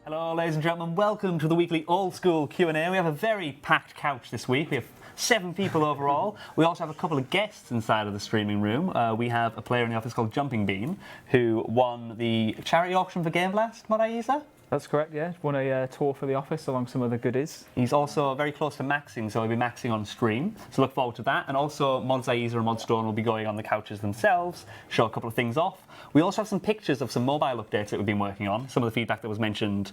Hello, ladies and gentlemen. Welcome to the weekly Old School Q&A. We have a very packed couch this week. We have 7 people overall. We also have a couple of guests inside of the streaming room. We have a player in the office called Jumping Bean, who won the charity auction for Game Blast. Modaisa? That's correct, yeah. Won a tour for the office along some other goodies. He's also very close to maxing, so he'll be maxing on stream. So look forward to that. And also, Modaisa and Modstone will be going on the couches themselves, show a couple of things off. We also have some pictures of some mobile updates that we've been working on. Some of the feedback that was mentioned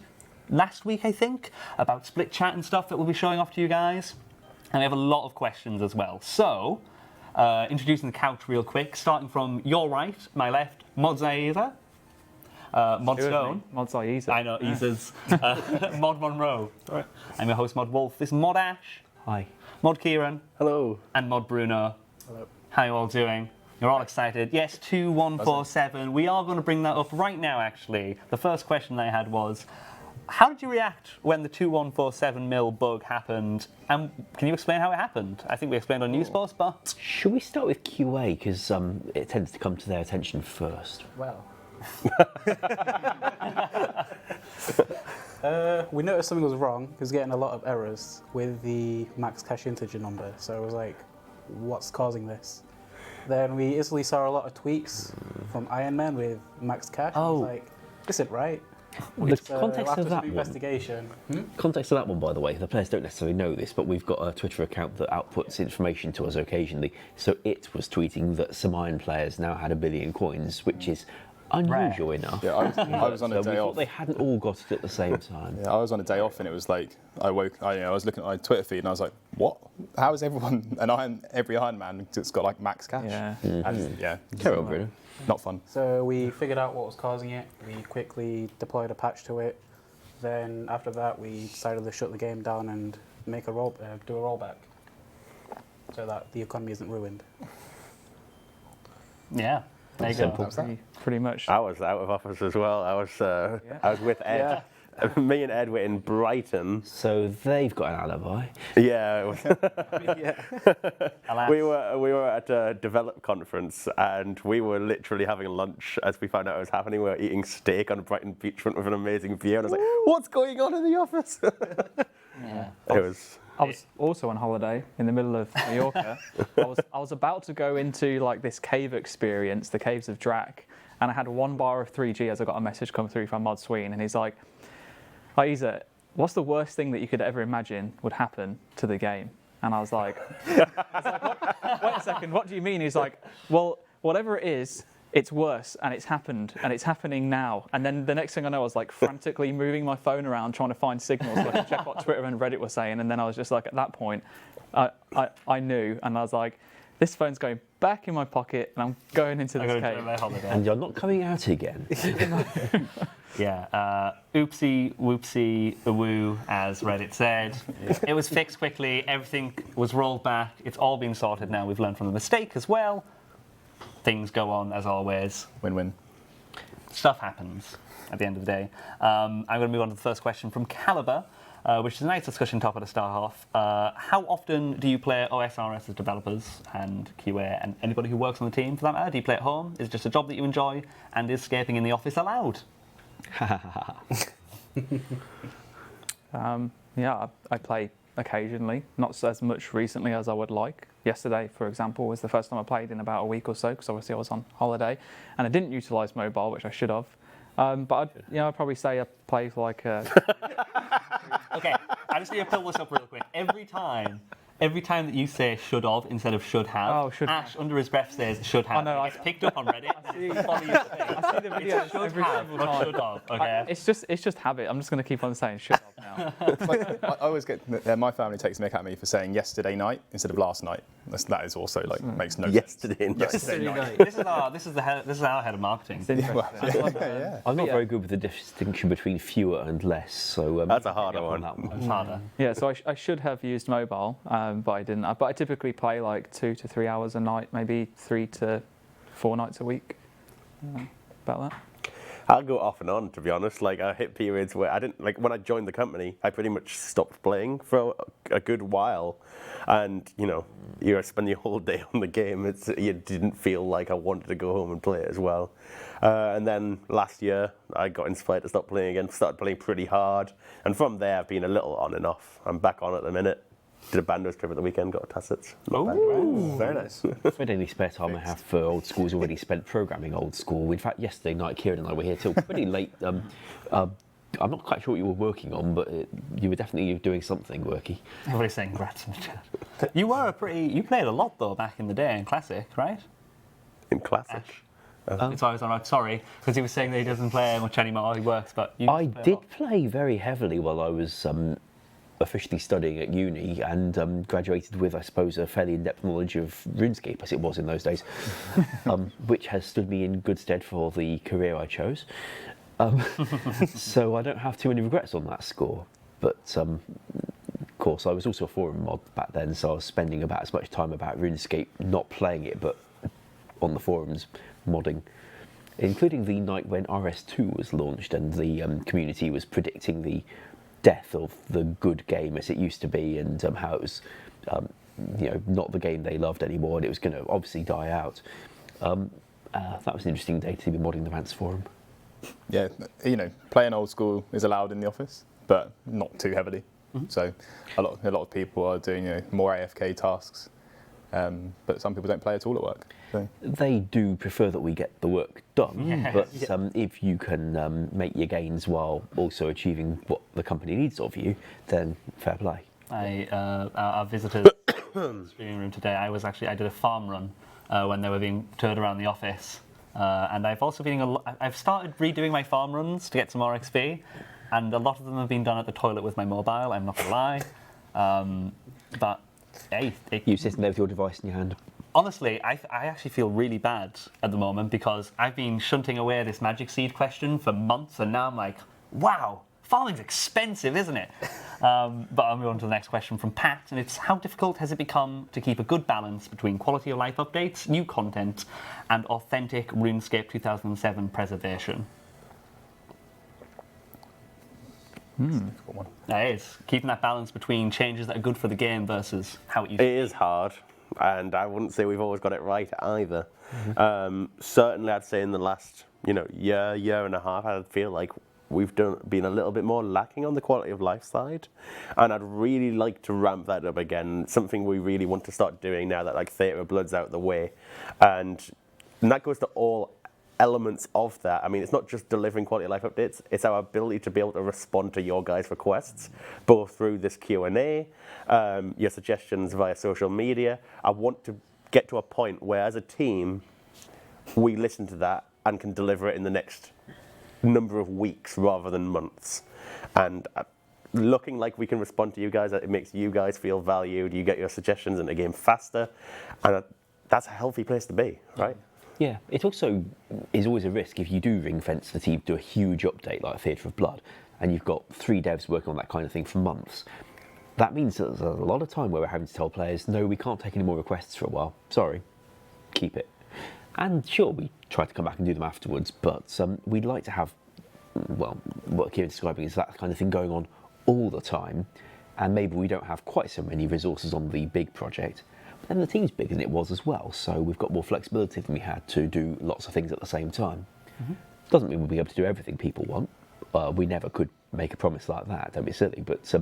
last week, I think, about split chat and stuff that we'll be showing off to you guys. And we have a lot of questions as well. So, introducing the couch real quick, starting from your right, my left, Modaisa. Modstone. Modaisa. I know, Isa's. Mod Monroe. Right. I'm your host, Mod Wolf. This is Mod Ash. Hi. Mod Kieran. Hello. And Mod Bruno. Hello. How are you all doing? You're all excited. Yes, 2147. We are going to bring that up right now, actually. The first question I had was, how did you react when the 2147 mil bug happened? And can you explain how it happened? I think we explained on news post, but... Should we start with QA, because it tends to come to their attention first? Well. We noticed something was wrong. It was getting a lot of errors with the max cache integer number. So I was like, what's causing this? Then we instantly saw a lot of tweaks from Iron Man with max cache. I was like, this isn't right. The So context after of some that one. investigation. Context of that one, by the way, the players don't necessarily know this, but we've got a Twitter account that outputs information to us occasionally. So it was tweeting that some Iron players now had 1 billion coins, which is unusual enough. Yeah, I was on a So we day thought off. they hadn't all got it at the same time. Yeah, I was on a day off, and it was like I was looking at my Twitter feed, and I was like, "What? How is everyone every Iron Man just got like max cash?" Yeah. Carry on, Bruno. Not fun. So we figured out what was causing it. We quickly deployed a patch to it. Then after that, we decided to shut the game down and make do a rollback, so that the economy isn't ruined. Yeah, there you go. Pretty much. I was out of office as well. I was with Ed. Me and Ed were in Brighton. So they've got an alibi. Yeah, it was Alas. we were at a develop conference, and we were literally having lunch as we found out it was happening. We were eating steak on Brighton beachfront with an amazing view, and I was like, "What's going on in the office?" Yeah. It was. I was also on holiday in the middle of Mallorca. I was about to go into like this cave experience, the Caves of Drac, and I had 1 bar of 3G as I got a message come through from Mod Sween, and he's like, "Isa, what's the worst thing that you could ever imagine would happen to the game?" And I was like, wait a second, what do you mean? He's like, well, whatever it is, it's worse, and it's happened, and it's happening now. And then the next thing I know, I was like frantically moving my phone around trying to find signals so I could check what Twitter and Reddit were saying. And then I was just like, at that point, I knew, and I was like, this phone's going back in my pocket, and I'm going into this cave. And you're not coming out again. Yeah, oopsie, whoopsie, woo, as Reddit said. It was fixed quickly, everything was rolled back, it's all been sorted now, we've learned from the mistake as well. Things go on as always. Win-win. Stuff happens at the end of the day. I'm going to move on to the first question from Caliber, which is a nice discussion topic to start off. How often do you play OSRS as developers and QA and anybody who works on the team for that matter? Do you play at home? Is it just a job that you enjoy? And is escaping in the office allowed? Yeah, I play occasionally, not as much recently as I would like. Yesterday, for example, was the first time I played in about a week or so, because obviously I was on holiday, and I didn't utilise mobile, which I should have. But I'd probably say I play for like a... Okay, I just need to pull this up real quick. Every time that you say should have instead of should have, Ash under his breath says should have. no, it gets picked up on Reddit. I see the videos every single not time. should have. Okay. It's just habit. I'm just going to keep on saying should have now. It's like, I always get my family takes the mick at me for saying yesterday night instead of last night. That is also like makes no sense. Yesterday night. Yesterday night. This is our head of marketing. It's interesting. Yeah. I'm not very good with the distinction between fewer and less, so That's a harder pick up on one. that one. It's harder. Yeah, so I should have used mobile, but I didn't. But I typically play like 2 to 3 hours a night, maybe 3 to 4 nights a week. About that. I'll go off and on, to be honest. Like, I hit periods where I didn't, like, when I joined the company, I pretty much stopped playing for a good while. And, you know, you spend your whole day on the game. You didn't feel like I wanted to go home and play it as well. And then last year, I got inspired to stop playing again, started playing pretty hard. And from there, I've been a little on and off. I'm back on at the minute. Did a Bandos trip at the weekend, got a Tassets. Very nice. With any spare time I have for Old School's already spent programming Old School. In fact, yesterday night, Kieran and I were here till pretty late. I'm not quite sure what you were working on, but you were definitely doing something worky. Everybody's saying grats in the chat. You played a lot though back in the day in Classic, right? In Classic. Ash. It's always alright. Sorry, because he was saying that he doesn't play much anymore. He works, but I did play very heavily while I was officially studying at uni and graduated with, I suppose, a fairly in-depth knowledge of RuneScape, as it was in those days, which has stood me in good stead for the career I chose. So I don't have too many regrets on that score. But of course, I was also a forum mod back then, so I was spending about as much time about RuneScape not playing it, but on the forums modding, including the night when RS2 was launched and the community was predicting the death of the good game as it used to be, and how it was not the game they loved anymore, and it was going to obviously die out. That was an interesting day to be modding the Rants forum. Yeah, playing Old School is allowed in the office, but not too heavily. So a lot of people are doing more AFK tasks, but some people don't play at all at work. So. They do prefer that we get the work done, Yes. but if you can make your gains while also achieving what the company needs of you, then fair play. I visited the streaming room today. I did a farm run when they were being toured around the office, and I've also been I've started redoing my farm runs to get some more XP, and a lot of them have been done at the toilet with my mobile. I'm not gonna lie, but hey, You sitting there with your device in your hand. honestly, I actually feel really bad at the moment because I've been shunting away this magic seed question for months, and now I'm like, wow, farming's expensive, isn't it? But I'm going to the next question from Pat, and it's how difficult has it become to keep a good balance between quality of life updates, new content, and authentic RuneScape 2007 preservation? Difficult one. It is. Keeping that balance between changes that are good for the game versus how it used to It be. is hard, and I wouldn't say we've always got it right either. Certainly, I'd say in the last year and a half, I feel like we've been a little bit more lacking on the quality of life side, and I'd really like to ramp that up again. Something we really want to start doing now that like Theatre of Blood's out the way, and that goes to all elements of that. I mean, it's not just delivering quality of life updates, it's our ability to be able to respond to your guys' requests, both through this Q&A, your suggestions via social media. I want to get to a point where as a team, we listen to that and can deliver it in the next number of weeks rather than months. And looking like we can respond to you guys, it makes you guys feel valued, you get your suggestions in the game faster, and that's a healthy place to be, right? Yeah, it also is always a risk if you do ring fence the team, do a huge update like Theatre of Blood, and you've got 3 devs working on that kind of thing for months. That means that there's a lot of time where we're having to tell players, no, we can't take any more requests for a while. Sorry, keep it. And sure, we try to come back and do them afterwards, but we'd like to have, well, what Kieran's describing is that kind of thing going on all the time, and maybe we don't have quite so many resources on the big project. And the team's bigger than it was as well, so we've got more flexibility than we had to do lots of things at the same time. Doesn't mean we'll be able to do everything people want. We never could make a promise like that, don't be silly, but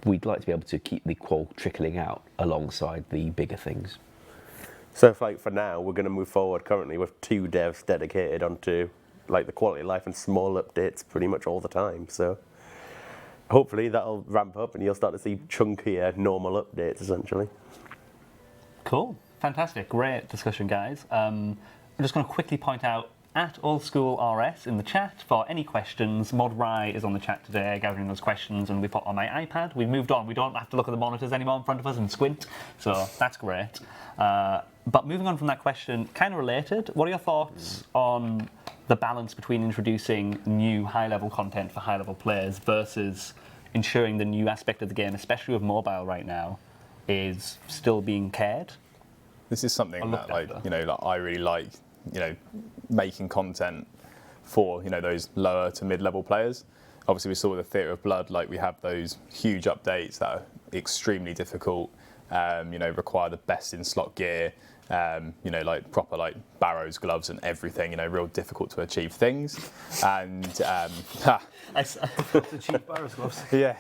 we'd like to be able to keep the qual trickling out alongside the bigger things. So for now, we're going to move forward currently with 2 devs dedicated onto like the quality of life and small updates pretty much all the time. So hopefully that'll ramp up and you'll start to see chunkier normal updates essentially. Cool. Fantastic. Great discussion, guys. I'm just going to quickly point out at Old School RS in the chat for any questions. Mod Rye is on the chat today gathering those questions and we put on my iPad. We've moved on. We don't have to look at the monitors anymore in front of us and squint. So that's great. But moving on from that question, kind of related, what are your thoughts on the balance between introducing new high-level content for high-level players versus ensuring the new aspect of the game, especially with mobile right now, is still being cared? This is something that I really like, making content for those lower to mid-level players. Obviously, we saw with the Theatre of Blood, like we have those huge updates that are extremely difficult. Require the best in slot gear. Like proper like barrows, gloves, and everything. Real difficult to achieve things. And achieve barrows gloves. yeah,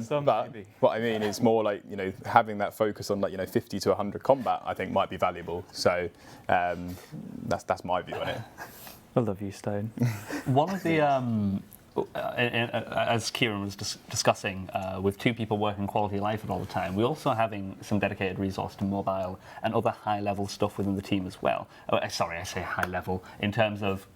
Some but maybe. what I mean is more like having that focus on like 50 to 100 combat. I think might be valuable. So that's my view on it. I love you, Stone. One of the as Kieran was discussing, with 2 people working quality of life at all the time, we're also having some dedicated resource to mobile and other high-level stuff within the team as well. Sorry, I say high-level in terms of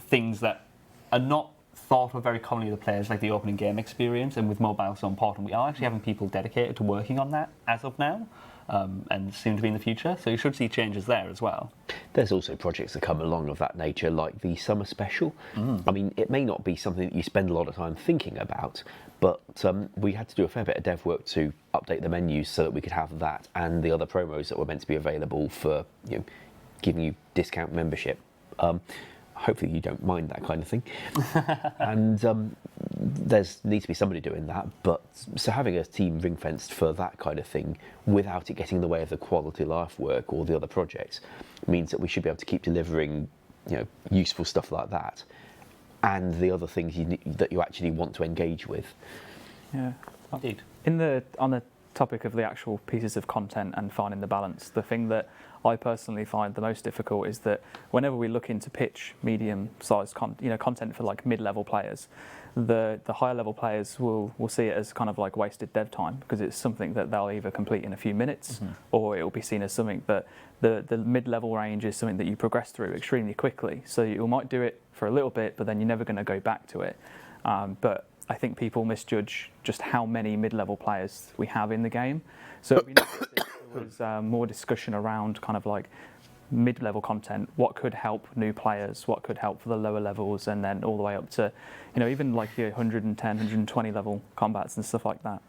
things that are not thought of very commonly with the players, like the opening game experience, and with mobile so important. We are actually having people dedicated to working on that as of now. And soon to be in the future, so you should see changes there as well. There's also projects that come along of that nature, like the summer special. I mean, it may not be something that you spend a lot of time thinking about, but we had to do a fair bit of dev work to update the menus so that we could have that and the other promos that were meant to be available for giving you discount membership. Hopefully you don't mind that kind of thing. And needs to be somebody doing that, but so having a team ring fenced for that kind of thing without it getting in the way of the quality of life work or the other projects means that we should be able to keep delivering useful stuff like that and the other things that you actually want to engage with. Yeah. Indeed. On the topic of the actual pieces of content and finding the balance, the thing that I personally find the most difficult is that whenever we look into pitch medium-sized content for like mid-level players, the higher level players will see it as kind of like wasted dev time because it's something that they'll either complete in a few minutes or it will be seen as something that the mid-level range is something that you progress through extremely quickly. So you might do it for a little bit, but then you're never going to go back to it. But I think people misjudge just how many mid-level players we have in the game. So it'd be nice if there was more discussion around kind of like mid-level content, what could help new players, what could help for the lower levels, and then all the way up to, even like your 110, 120 level combats and stuff like that.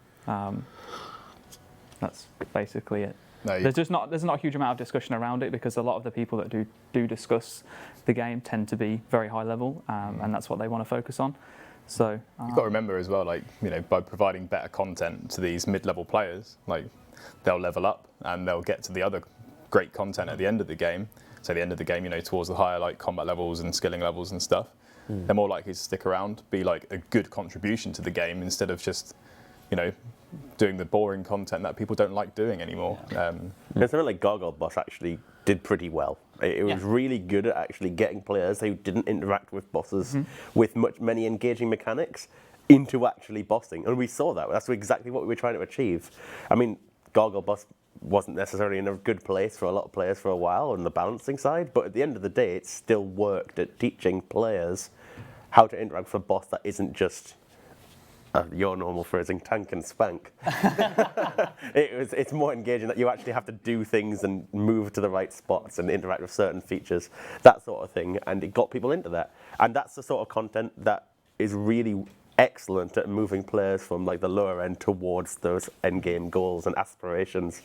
That's basically it. No, There's not a huge amount of discussion around it because a lot of the people that do discuss the game tend to be very high level, and that's what they want to focus on. So you've got to remember as well, like by providing better content to these mid-level players, like they'll level up and they'll get to the other great content at the end of the game. So the end of the game, towards the higher like combat levels and skilling levels and stuff, they're more likely to stick around, be like a good contribution to the game instead of just, doing the boring content that people don't like doing anymore. And something like Gargoyle Boss actually did pretty well. It was really good at actually getting players who didn't interact with bosses with many engaging mechanics into actually bossing. And we saw that. That's exactly what we were trying to achieve. I mean, Gargoyle Boss wasn't necessarily in a good place for a lot of players for a while on the balancing side, but at the end of the day, it still worked at teaching players how to interact with a boss that isn't just your normal phrasing, tank and spank. It's more engaging that you actually have to do things and move to the right spots and interact with certain features, that sort of thing, and it got people into that. And that's the sort of content that is really excellent at moving players from like the lower end towards those end game goals and aspirations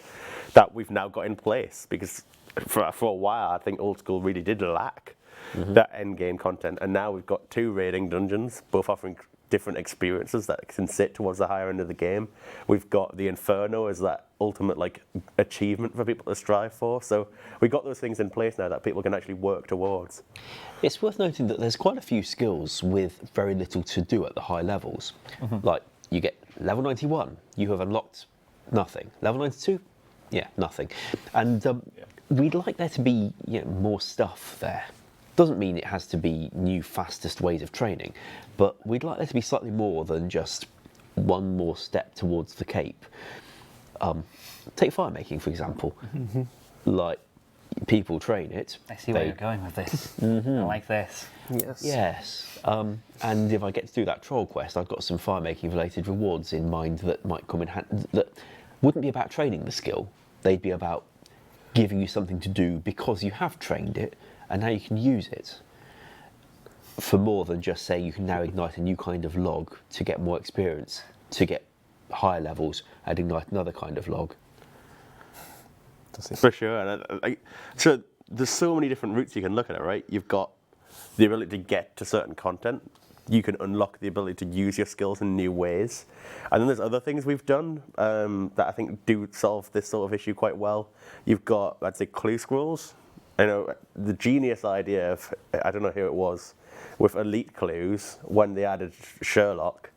that we've now got in place, because for a while I think Old School really did lack that end game content, and now we've got 2 raiding dungeons, both offering different experiences that can sit towards the higher end of the game. We've got the Inferno as that ultimate like achievement for people to strive for. So we've got those things in place now that people can actually work towards. It's worth noting that there's quite a few skills with very little to do at the high levels. Like you get level 91, you have unlocked nothing. Level 92, yeah, nothing. And we'd like there to be more stuff there. Doesn't mean it has to be new, fastest ways of training, but we'd like there to be slightly more than just one more step towards the cape. Take fire making, for example. Like, people train it. I see where you're going with this. I like this. Yes. And if I get to do that troll quest, I've got some fire making related rewards in mind that might come in hand, that wouldn't be about training the skill. They'd be about giving you something to do because you have trained it, and now you can use it for more than just saying you can now ignite a new kind of log to get more experience, to get higher levels, and ignite another kind of log. For sure. And so there's so many different routes you can look at it, right? You've got the ability to get to certain content, you can unlock the ability to use your skills in new ways. And then there's other things we've done that I think do solve this sort of issue quite well. You've got, I'd say, clue scrolls. You know, the genius idea of, I don't know who it was, with elite clues when they added Sherlock,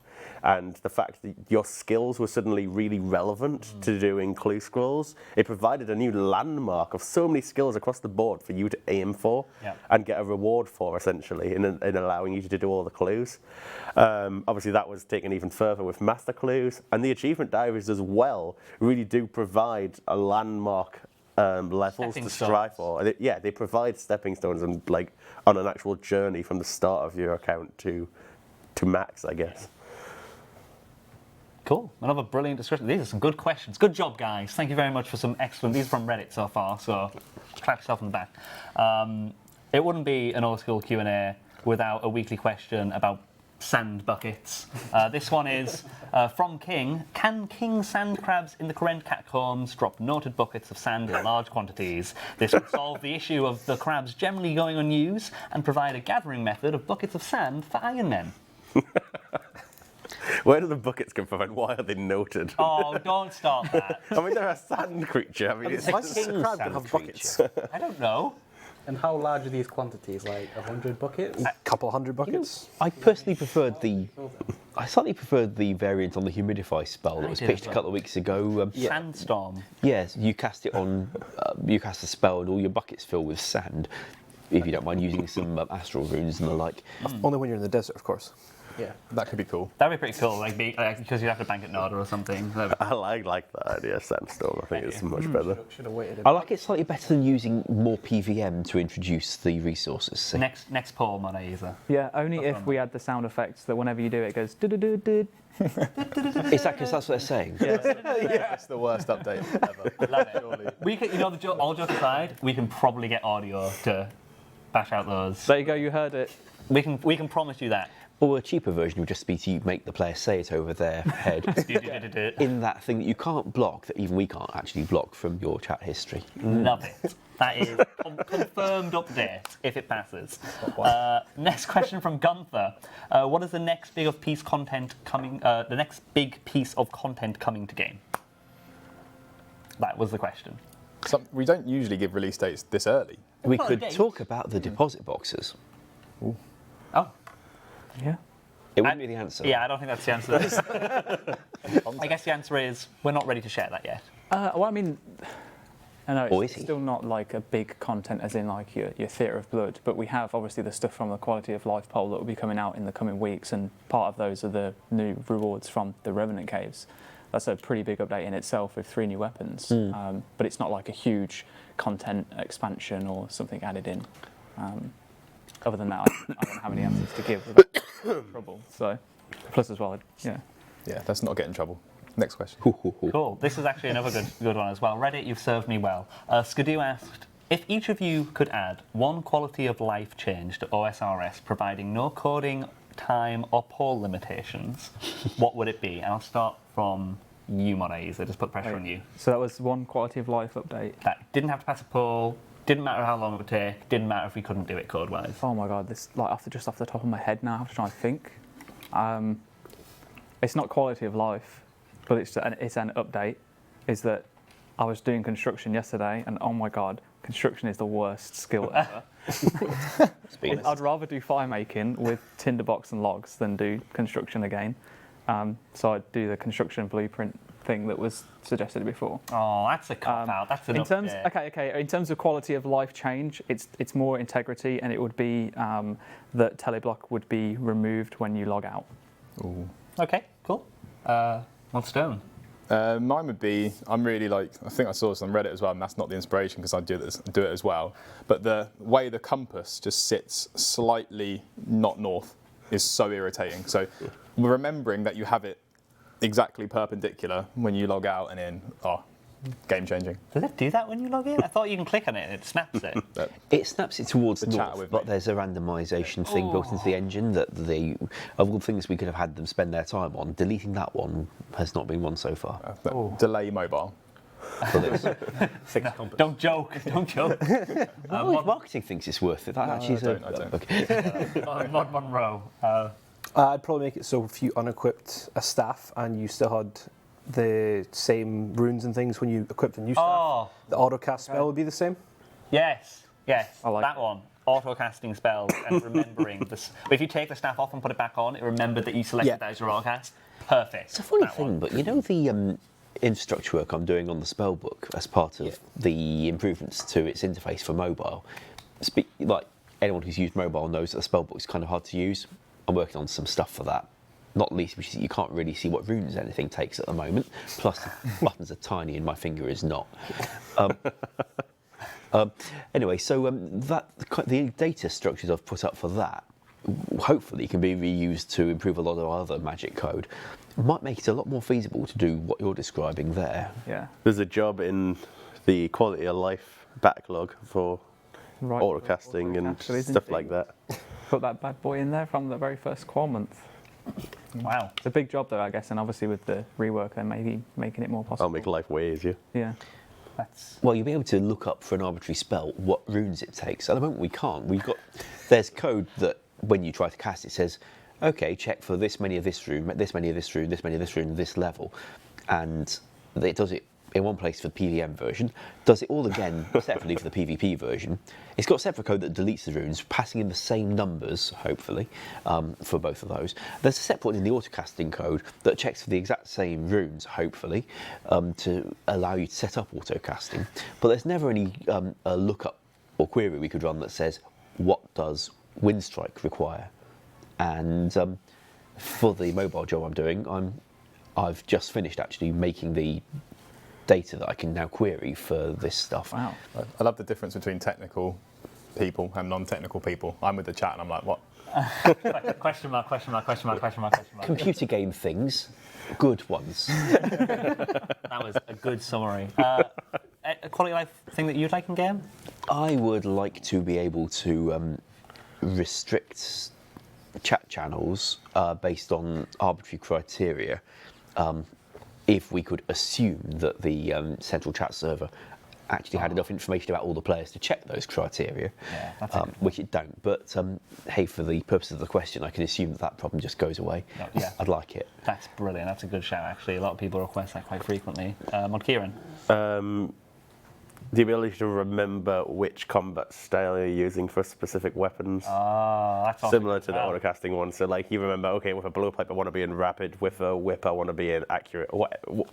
and the fact that your skills were suddenly really relevant to doing clue scrolls. It provided a new landmark of so many skills across the board for you to aim for and get a reward for, essentially, in allowing you to do all the clues. Obviously, that was taken even further with master clues, and the achievement diaries as well really do provide a landmark levels to strive for. They provide stepping stones and like on an actual journey from the start of your account to max, I guess. Cool. Another brilliant description. These are some good questions. Good job, guys. Thank you very much for some excellent. These are from Reddit so far, so clap yourself on the back. It wouldn't be an old school Q&A without a weekly question about sand buckets. This one is from King. Can king sand crabs in the current catacombs drop noted buckets of sand in large quantities? This would solve the issue of the crabs generally going unused and provide a gathering method of buckets of sand for Iron Men. Where do the buckets come from and why are they noted? Oh, don't start that. I mean, they're a sand creature. I mean, it's Why like does a crab have buckets? I don't know. And how large are these quantities? Like 100 buckets? A couple hundred buckets. I personally preferred I slightly preferred the variant on the humidify spell that was did pitched as a well. couple of weeks ago. Sandstorm. Yes, you cast it on, you cast a spell and all your buckets fill with sand. If you don't mind using some astral runes and the like. Only when you're in the desert, of course. Yeah. That could be cool. That'd be pretty cool, like because you have to bank at Nada or something. I like that idea, Sandstorm. I think it's much better. Should have waited. I like it slightly better than using more PVM to introduce the resources. So Next poll, Monaiza. Yeah, only if we add the sound effects that whenever you do it, it goes do-do-do-do. is that because that's what they're saying? Yeah, it's the worst update ever. Love it. Surely. We can, all jokes aside, we can probably get audio to bash out those. There you go, you heard it. We can promise you that. Or a cheaper version would just be to make the player say it over their head in that thing that you can't block, that even we can't actually block from your chat history. Love it. That is confirmed update if it passes. Next question from Gunther. What is the next big piece of content coming? The next big piece of content coming to game? That was the question. We don't usually give release dates this early. We Well, could dates. talk about the deposit boxes. Oh. Yeah. It wouldn't be the answer. Yeah, I don't think that's the answer. I guess the answer is we're not ready to share that yet. Well, I mean, I know Or it's is he? still not like a big content as in like your Theatre of Blood, but we have obviously the stuff from the Quality of Life poll that will be coming out in the coming weeks, and part of those are the new rewards from the Revenant Caves. That's a pretty big update in itself with 3 new weapons, but it's not like a huge content expansion or something added in. Other than that, I don't have any answers to give without trouble. So, plus as well, yeah. Yeah, let's not get in trouble. Next question. Cool. This is actually another good one as well. Reddit, you've served me well. Skidoo asked, if each of you could add one quality of life change to OSRS, providing no coding, time, or poll limitations, what would it be? And I'll start from you, Monaiza. Just put pressure on you. So that was one Quality of Life update. That didn't have to pass a poll. Didn't matter how long it would take. Didn't matter if we couldn't do it code-wise. Oh my god, this like just off the top of my head now, I have to try and think. It's not quality of life, but it's an update. Is that I was doing construction yesterday, and oh my god, construction is the worst skill ever. I'd rather do fire making with tinderbox and logs than do construction again. So I'd do the construction blueprint thing that was suggested before. Oh, that's a cop-out. That's an update. Okay. In terms of quality of life change, it's more integrity, and it would be that teleblock would be removed when you log out. Ooh. Okay, cool. One stone. Mine would be, I think I saw this on Reddit as well, and that's not the inspiration because I do it as well, but the way the compass just sits slightly not north is so irritating. So remembering that you have it exactly perpendicular when you log out and in, game changing. Does it do that when you log in? I thought you can click on it and it snaps it. It snaps it towards The chat north, with but me. there's a randomisation thing built into the engine that of all the things we could have had them spend their time on, deleting that one has not been one so far. Delay mobile. for this. Don't joke. Don't joke. If marketing thinks it's worth it, that actually is I don't. Okay. Mod Monroe. I'd probably make it so if you unequipped a staff and you still had the same runes and things when you equipped a new staff, Oh, the autocast spell would be the same. yes. I like that one. Auto casting spells and remembering this. But if you take the staff off and put it back on, it remembered that you selected Yeah. that as your auto cast. Perfect. It's a funny That thing, one. but you know the infrastructure work I'm doing on the spell book as part of the improvements to its interface for mobile. Like anyone who's used mobile knows that the spell book is kind of hard to use. I'm working on some stuff for that. Not least because you can't really see what runes anything takes at the moment. Plus, the buttons are tiny and my finger is not. Anyway, so the data structures I've put up for that hopefully can be reused to improve a lot of other magic code. Might make it a lot more feasible to do what you're describing there. Yeah. There's a job in the quality of life backlog for Right. autocasting and Actually, isn't stuff it? like that. Put that bad boy in there from the very first qual month. Wow. It's a big job though, I guess, and obviously with the rework, they're maybe making it more possible. I'll make life way easier. Yeah. That's Well, you'll be able to look up for an arbitrary spell what runes it takes. At the moment, we can't. There's code that when you try to cast it says, okay, check for this many of this rune, this many of this rune, this many of this rune, this level. And it does it in one place for the PVM version, does it all again separately for the PvP version. It's got separate code that deletes the runes, passing in the same numbers, hopefully, for both of those. There's a separate one in the autocasting code that checks for the exact same runes, hopefully, to allow you to set up autocasting. But there's never any lookup or query we could run that says, what does Windstrike require? And for the mobile job I'm doing, I've just finished actually making the data that I can now query for this stuff. Wow. I love the difference between technical people and non-technical people. I'm with the chat and I'm like, what? question mark, question mark, question mark, question mark, question mark. Computer game things, good ones. That was a good summary. A quality of life thing that you'd like in game? I would like to be able to restrict chat channels based on arbitrary criteria if we could assume that the central chat server actually had enough information about all the players to check those criteria, Yeah, that's a good which it don't. But hey, for the purpose of the question, I can assume that that problem just goes away. Yeah. I'd like it. That's brilliant. That's a good shout, actually. A lot of people request that quite frequently. Mod Kieran? The ability to remember which combat style you're using for specific weapons. That's awesome. Similar to the autocasting one. So like you remember, okay, with a blowpipe I want to be in rapid, with a whip I want to be in accurate,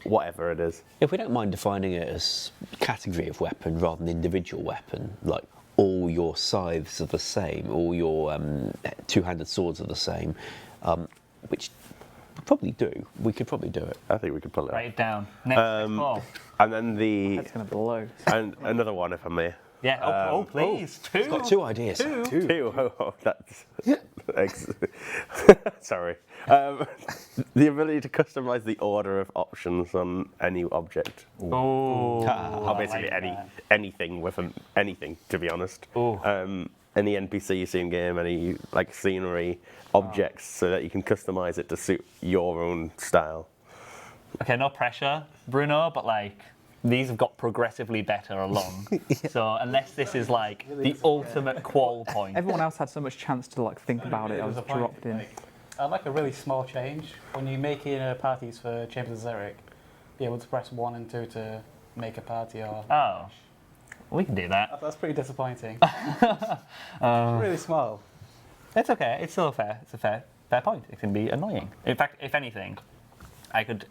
whatever it is. If we don't mind defining it as category of weapon rather than individual weapon, like all your scythes are the same, all your two-handed swords are the same, which we could probably do it. I think we could pull it Write off. it down. Next ball. And then That's going to blow. and another one if I may. Yeah, please. Two. I've got two ideas. Two. That's sorry. The ability to customize the order of options on any object. Oh, Or basically anything with anything, to be honest. Any NPC you see in game, any like scenery, objects, so that you can customize it to suit your own style. Okay, no pressure, Bruno, but like these have got progressively better along. So unless this is like the ultimate qual point. Everyone else had so much chance to like think about it. I was dropped in. I'd like a really small change. When you're making parties for Chambers of Xeric, be able to press 1 and 2 to make a party. Or Oh, we can do that. that's pretty disappointing. Really small. It's okay. It's still fair. It's a fair point. It can be annoying. In fact, if anything,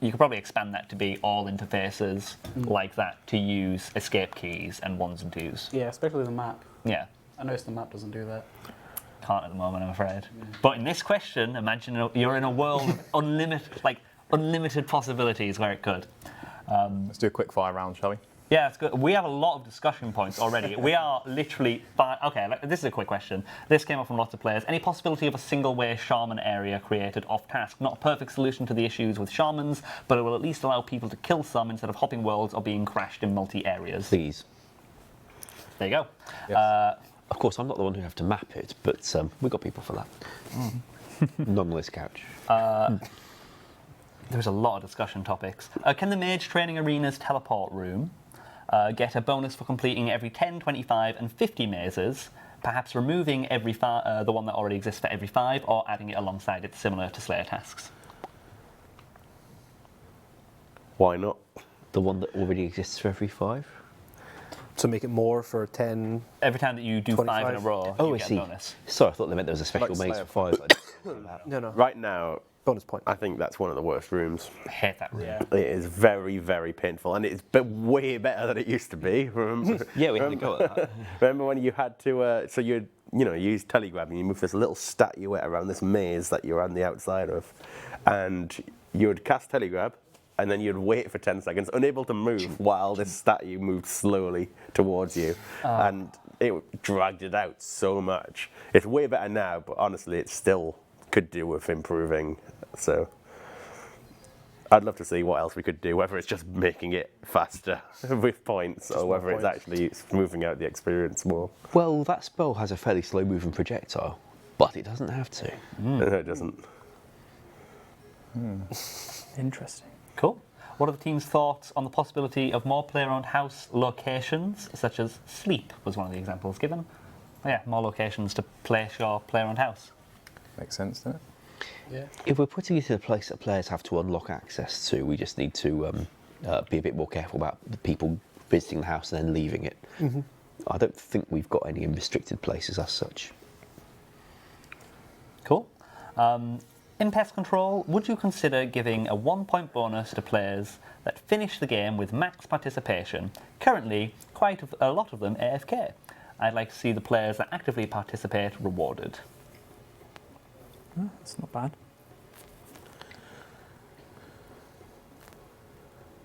you could probably expand that to be all interfaces like that to use escape keys and 1s and 2s. Yeah, especially the map. Yeah. I noticed the map doesn't do that. Can't at the moment, I'm afraid. But in this question, imagine you're in a world of unlimited possibilities where it could. Let's do a quick fire round, shall we? Yeah, that's good. We have a lot of discussion points already. We are literally okay, this is a quick question. This came up from lots of players. Any possibility of a single-way shaman area created off-task? Not a perfect solution to the issues with shamans, but it will at least allow people to kill some instead of hopping worlds or being crashed in multi-areas. Please. There you go. Yes. Of course, I'm not the one who have to map it, but we've got people for that. Not on this couch. There's a lot of discussion topics. Can the mage training arenas teleport room? get a bonus for completing every 10, 25, and 50 mazes, perhaps removing the one that already exists for every 5, or adding it alongside it, similar to Slayer tasks. Why not? The one that already exists for every 5? To make it more for 10. Every time that you do 5 in a 25. row, Oh, you I get see. a bonus. Sorry, I thought they meant there was a special Like maze Slayer. for 5. I didn't know about. No, no. Right now, Bonus point. I think that's one of the worst rooms. I hate that room. Yeah. It is very, very painful, and it's way better than it used to be. Remember, Yeah, we had to go at that. remember when you had to? So you use telegrab and you move this little statuette around this maze that you're on the outside of, and you would cast telegrab, and then you'd wait for 10 seconds, unable to move, while this statue moved slowly towards you, and it dragged it out so much. It's way better now, but honestly, it still could do with improving. So I'd love to see what else we could do, whether it's just making it faster with points, or whether it's actually smoothing out the experience more. Well, that spell has a fairly slow-moving projectile, but it doesn't have to. No, it doesn't. Interesting. Cool. What are the team's thoughts on the possibility of more player-owned house locations, such as Sleep was one of the examples given? Yeah, more locations to place your player-owned house. Makes sense, doesn't it? Yeah. If we're putting it in a place that players have to unlock access to, we just need to be a bit more careful about the people visiting the house and then leaving it. I don't think we've got any restricted places as such. Cool. In pest control, would you consider giving a 1-point bonus to players that finish the game with max participation? Currently, quite a lot of them AFK. I'd like to see the players that actively participate rewarded. Oh, that's not bad.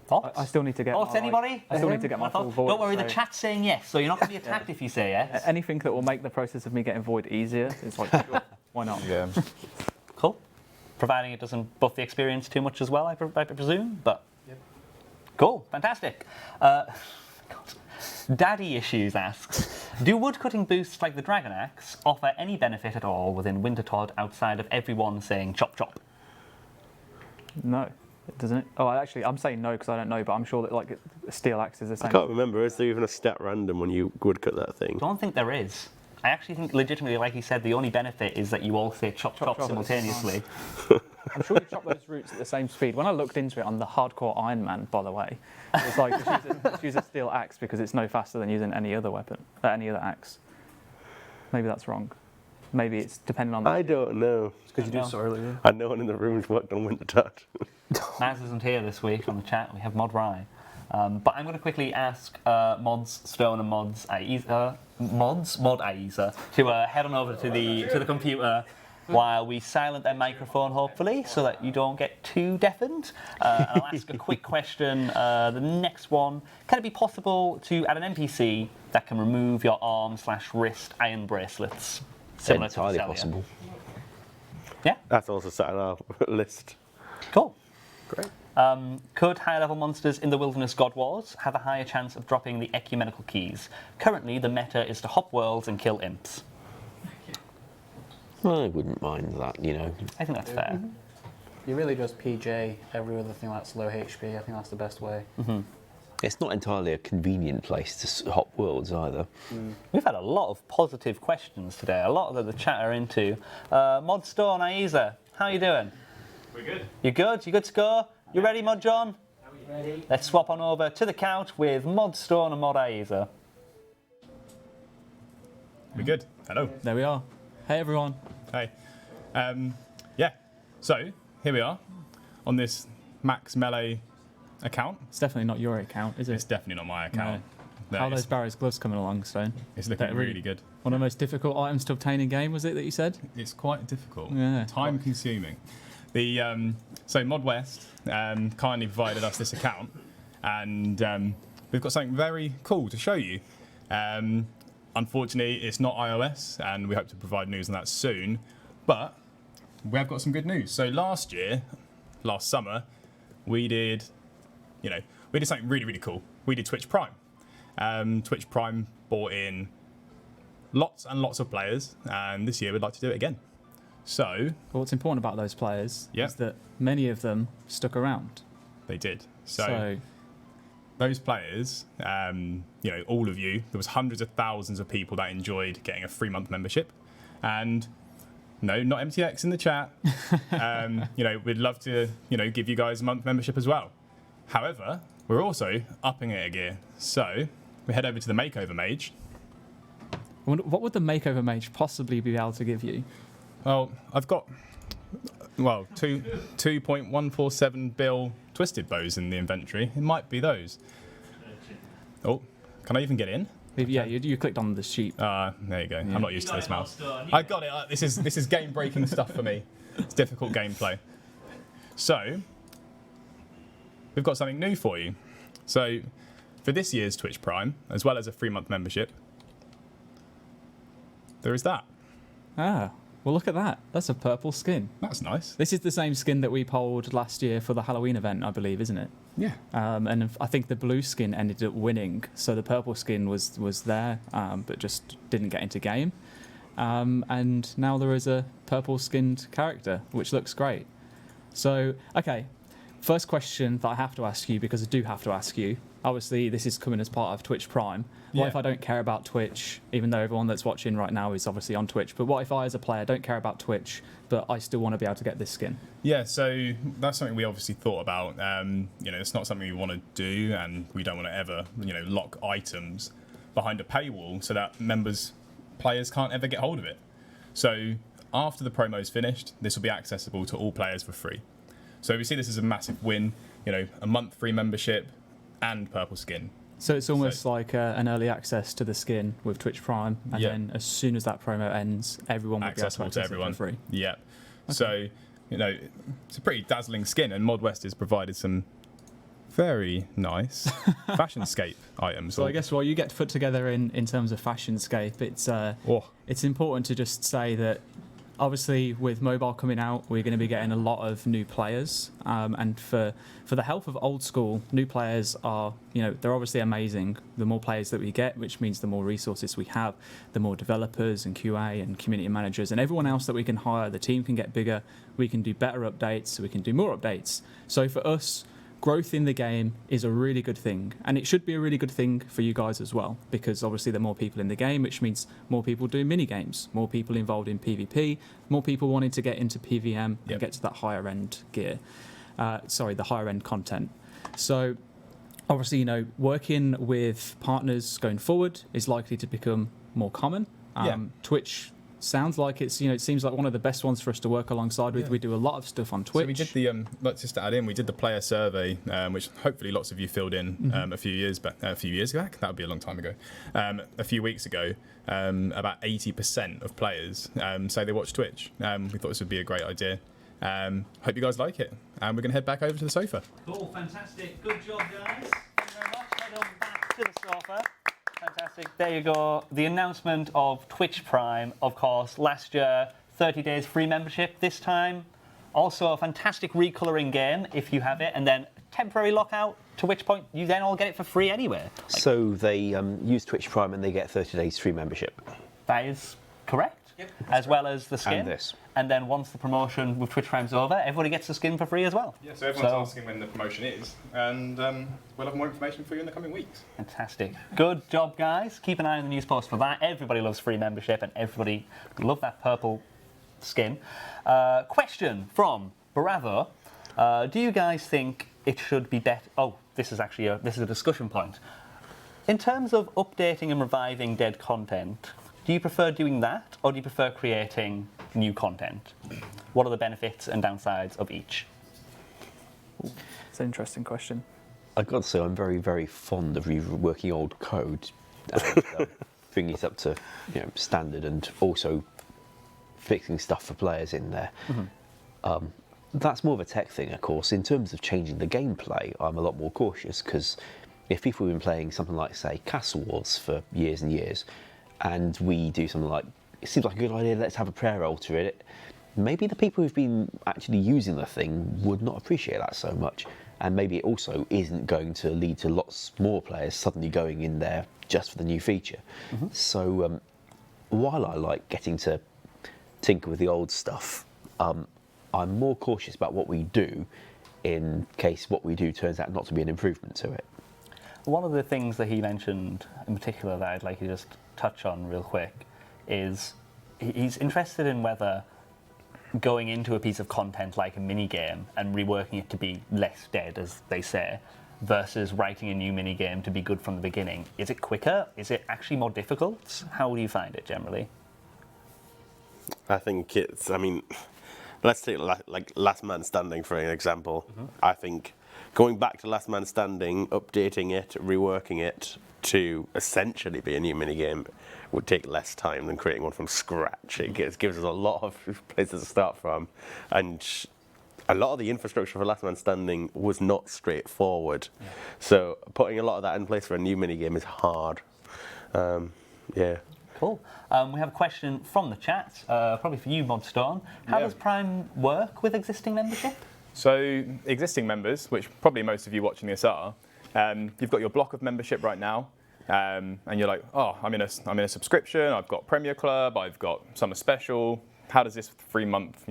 Thoughts? I still need to get. Thoughts, my, anybody? I still need to get my full void. Don't worry, the so chat's saying yes, so you're not going to be attacked if you say yes. anything that will make the process of me getting void easier is like, sure, why not? Yeah. Cool. Providing it doesn't buff the experience too much as well, I presume. But cool, fantastic. God. Daddy Issues asks, do woodcutting boosts like the Dragon Axe offer any benefit at all within Wintertodt outside of everyone saying chop chop? No, it doesn't. Oh, I'm saying no because I don't know, but I'm sure that like a steel axe is the I same. can't remember. Is there even a stat random when you would cut that thing? Don't think there is. I actually think legitimately, like he said, the only benefit is that you all say chop chop, chop simultaneously. I'm sure you chop those roots at the same speed. When I looked into it on the hardcore Iron Man, by the way, it's like just use a steel axe because it's no faster than using any other weapon, any other axe. Maybe that's wrong. Maybe it's depending on. I don't know. It's because you do it so early. Yeah. And no one in the room's worked on Wintertodt. Naz isn't here this week on the chat. We have Mod Rye. But I'm going to quickly ask Mods Stone and Mod Aiza to head on over to the computer while we silent their microphone, hopefully, so that you don't get too deafened. And I'll ask a quick question. The next one: can it be possible to add an NPC that can remove your arm/wrist iron bracelets? Similar to Entirely Celia? possible. Yeah. That's also set on our list. Cool. Great. Could higher-level monsters in the Wilderness God Wars have a higher chance of dropping the ecumenical keys? Currently, the meta is to hop worlds and kill imps. I wouldn't mind that, you know. I think that's fair. You really just PJ every other thing that's low HP. I think that's the best way. It's not entirely a convenient place to hop worlds either. We've had a lot of positive questions today. A lot of the chat are into. Mod Stone, Aiza, how are you doing? We're good. You good? You good to go? You ready, Mod John? Ready? Let's swap on over to the couch with Mod Stone and Mod Aiza. We're good. Hello. There we are. Hey everyone. Hey. Yeah. So here we are on this Max Melee account. It's definitely not your account, is it? It's definitely not my account. No, How are it's, those Barrow's gloves coming along, Stone? it's looking They're really good. One of the most difficult items to obtain in game, was it that you said? It's quite difficult. Yeah. Time consuming. The so Mod West kindly provided us this account, and we've got something very cool to show you. Unfortunately, it's not iOS, and we hope to provide news on that soon. But we have got some good news. So last summer, we did something really, really cool. We did Twitch Prime. Twitch Prime brought in lots and lots of players, and this year we'd like to do it again. So But what's important about those players Yeah. is that many of them stuck around. they did. So those players, all of you, there was hundreds of thousands of people that enjoyed getting a 3-month membership, and no, not MTX in the chat. We'd love to, give you guys a month membership as well. However, we're also upping it a gear. So we head over to the Makeover Mage. What would the Makeover Mage possibly be able to give you? Well, I've got 2.147 bill twisted bows in the inventory. It might be those. Oh, can I even get in? Yeah, you clicked on the sheep. There you go. Yeah. I'm not used to this mouse. I got it. This is game-breaking stuff for me. It's difficult gameplay. So, we've got something new for you. So, for this year's Twitch Prime, as well as a 3-month membership, there is that. Ah, well, look at that. That's a purple skin. That's nice. This is the same skin that we polled last year for the Halloween event, I believe, isn't it? Yeah. And I think the blue skin ended up winning, so the purple skin was there, but just didn't get into game. And now there is a purple-skinned character, which looks great. So, okay, first question that I have to ask you, because I do have to ask you, obviously this is coming as part of Twitch Prime. What if I don't care about Twitch, even though everyone that's watching right now is obviously on Twitch, but what if I as a player don't care about Twitch, but I still want to be able to get this skin? Yeah, so that's something we obviously thought about. It's not something we want to do, and we don't want to ever, lock items behind a paywall so that players can't ever get hold of it. So after the promo's finished, this will be accessible to all players for free. So we see this as a massive win, a month free membership and purple skin. So it's almost like an early access to the skin with Twitch Prime, and then as soon as that promo ends, everyone will be able to access it for free. Yeah. Okay. So, it's a pretty dazzling skin, and Mod West has provided some very nice Fashionscape items. So I guess what you get to put together in terms of Fashionscape, it's important to just say that obviously with mobile coming out, we're going to be getting a lot of new players, and for the health of Old School, new players are, they're obviously amazing. The more players that we get, which means the more resources we have, the more developers and QA and community managers and everyone else that we can hire, the team can get bigger, we can do better updates, we can do more updates. So for us, growth in the game is a really good thing, and it should be a really good thing for you guys as well, because obviously there are more people in the game, which means more people doing mini games, more people involved in PvP, more people wanting to get into PVM and get to that higher end gear. The higher end content. So obviously, working with partners going forward is likely to become more common. Twitch sounds like it seems like one of the best ones for us to work alongside with. We do a lot of stuff on Twitch. So we did just to add in, we did the player survey, which hopefully lots of you filled in a few years back. That would be a long time ago. A few weeks ago, about 80% of players say they watch Twitch. We thought this would be a great idea. Hope you guys like it, and we're going to head back over to the sofa. Cool, fantastic, good job, guys. Thank you very much. Head on back to the sofa. Fantastic. There you go. The announcement of Twitch Prime, of course, last year, 30 days free membership. This time, also a fantastic recolouring game if you have it, and then temporary lockout, to which point you then all get it for free anyway. So they use Twitch Prime and they get 30 days free membership. That is correct. Yep. As well as the skin. And this. And then once the promotion with Twitch Prime's over, everybody gets the skin for free as well. Yeah, so everyone's asking when the promotion is, and we'll have more information for you in the coming weeks. Fantastic. Good job, guys. Keep an eye on the news post for that. Everybody loves free membership, and everybody loves that purple skin. Question from Bravo. Do you guys think it should be better? Oh, this is a discussion point. In terms of updating and reviving dead content, do you prefer doing that, or do you prefer creating new content? What are the benefits and downsides of each? It's an interesting question. I've got to say, I'm very, very fond of reworking old code and bringing it up to standard, and also fixing stuff for players in there. Mm-hmm. That's more of a tech thing, of course. In terms of changing the gameplay, I'm a lot more cautious, because if people have been playing something like, say, Castle Wars for years and years, and we do something like, it seems like a good idea, let's have a prayer altar in it, maybe the people who've been actually using the thing would not appreciate that so much, and maybe it also isn't going to lead to lots more players suddenly going in there just for the new feature. Mm-hmm. So while I like getting to tinker with the old stuff, I'm more cautious about what we do in case what we do turns out not to be an improvement to it. One of the things that he mentioned in particular that I'd like you to just touch on real quick is he's interested in whether going into a piece of content like a mini game and reworking it to be less dead, as they say, versus writing a new mini game to be good from the beginning. Is it quicker? Is it actually more difficult? How do you find it generally? I think it's, I mean, let's take like Last Man Standing for an example. I think going back to Last Man Standing, updating it, reworking it to essentially be a new minigame would take less time than creating one from scratch. It gives us a lot of places to start from. And a lot of the infrastructure for Last Man Standing was not straightforward. Yeah. So putting a lot of that in place for a new minigame is hard. Yeah. Cool. We have a question from the chat, probably for you, Modstone. How does Prime work with existing membership? So existing members, which probably most of you watching this are, you've got your block of membership right now, and you're like, oh, I'm in a subscription. I've got Premier Club. I've got Summer Special. How does this 3-month,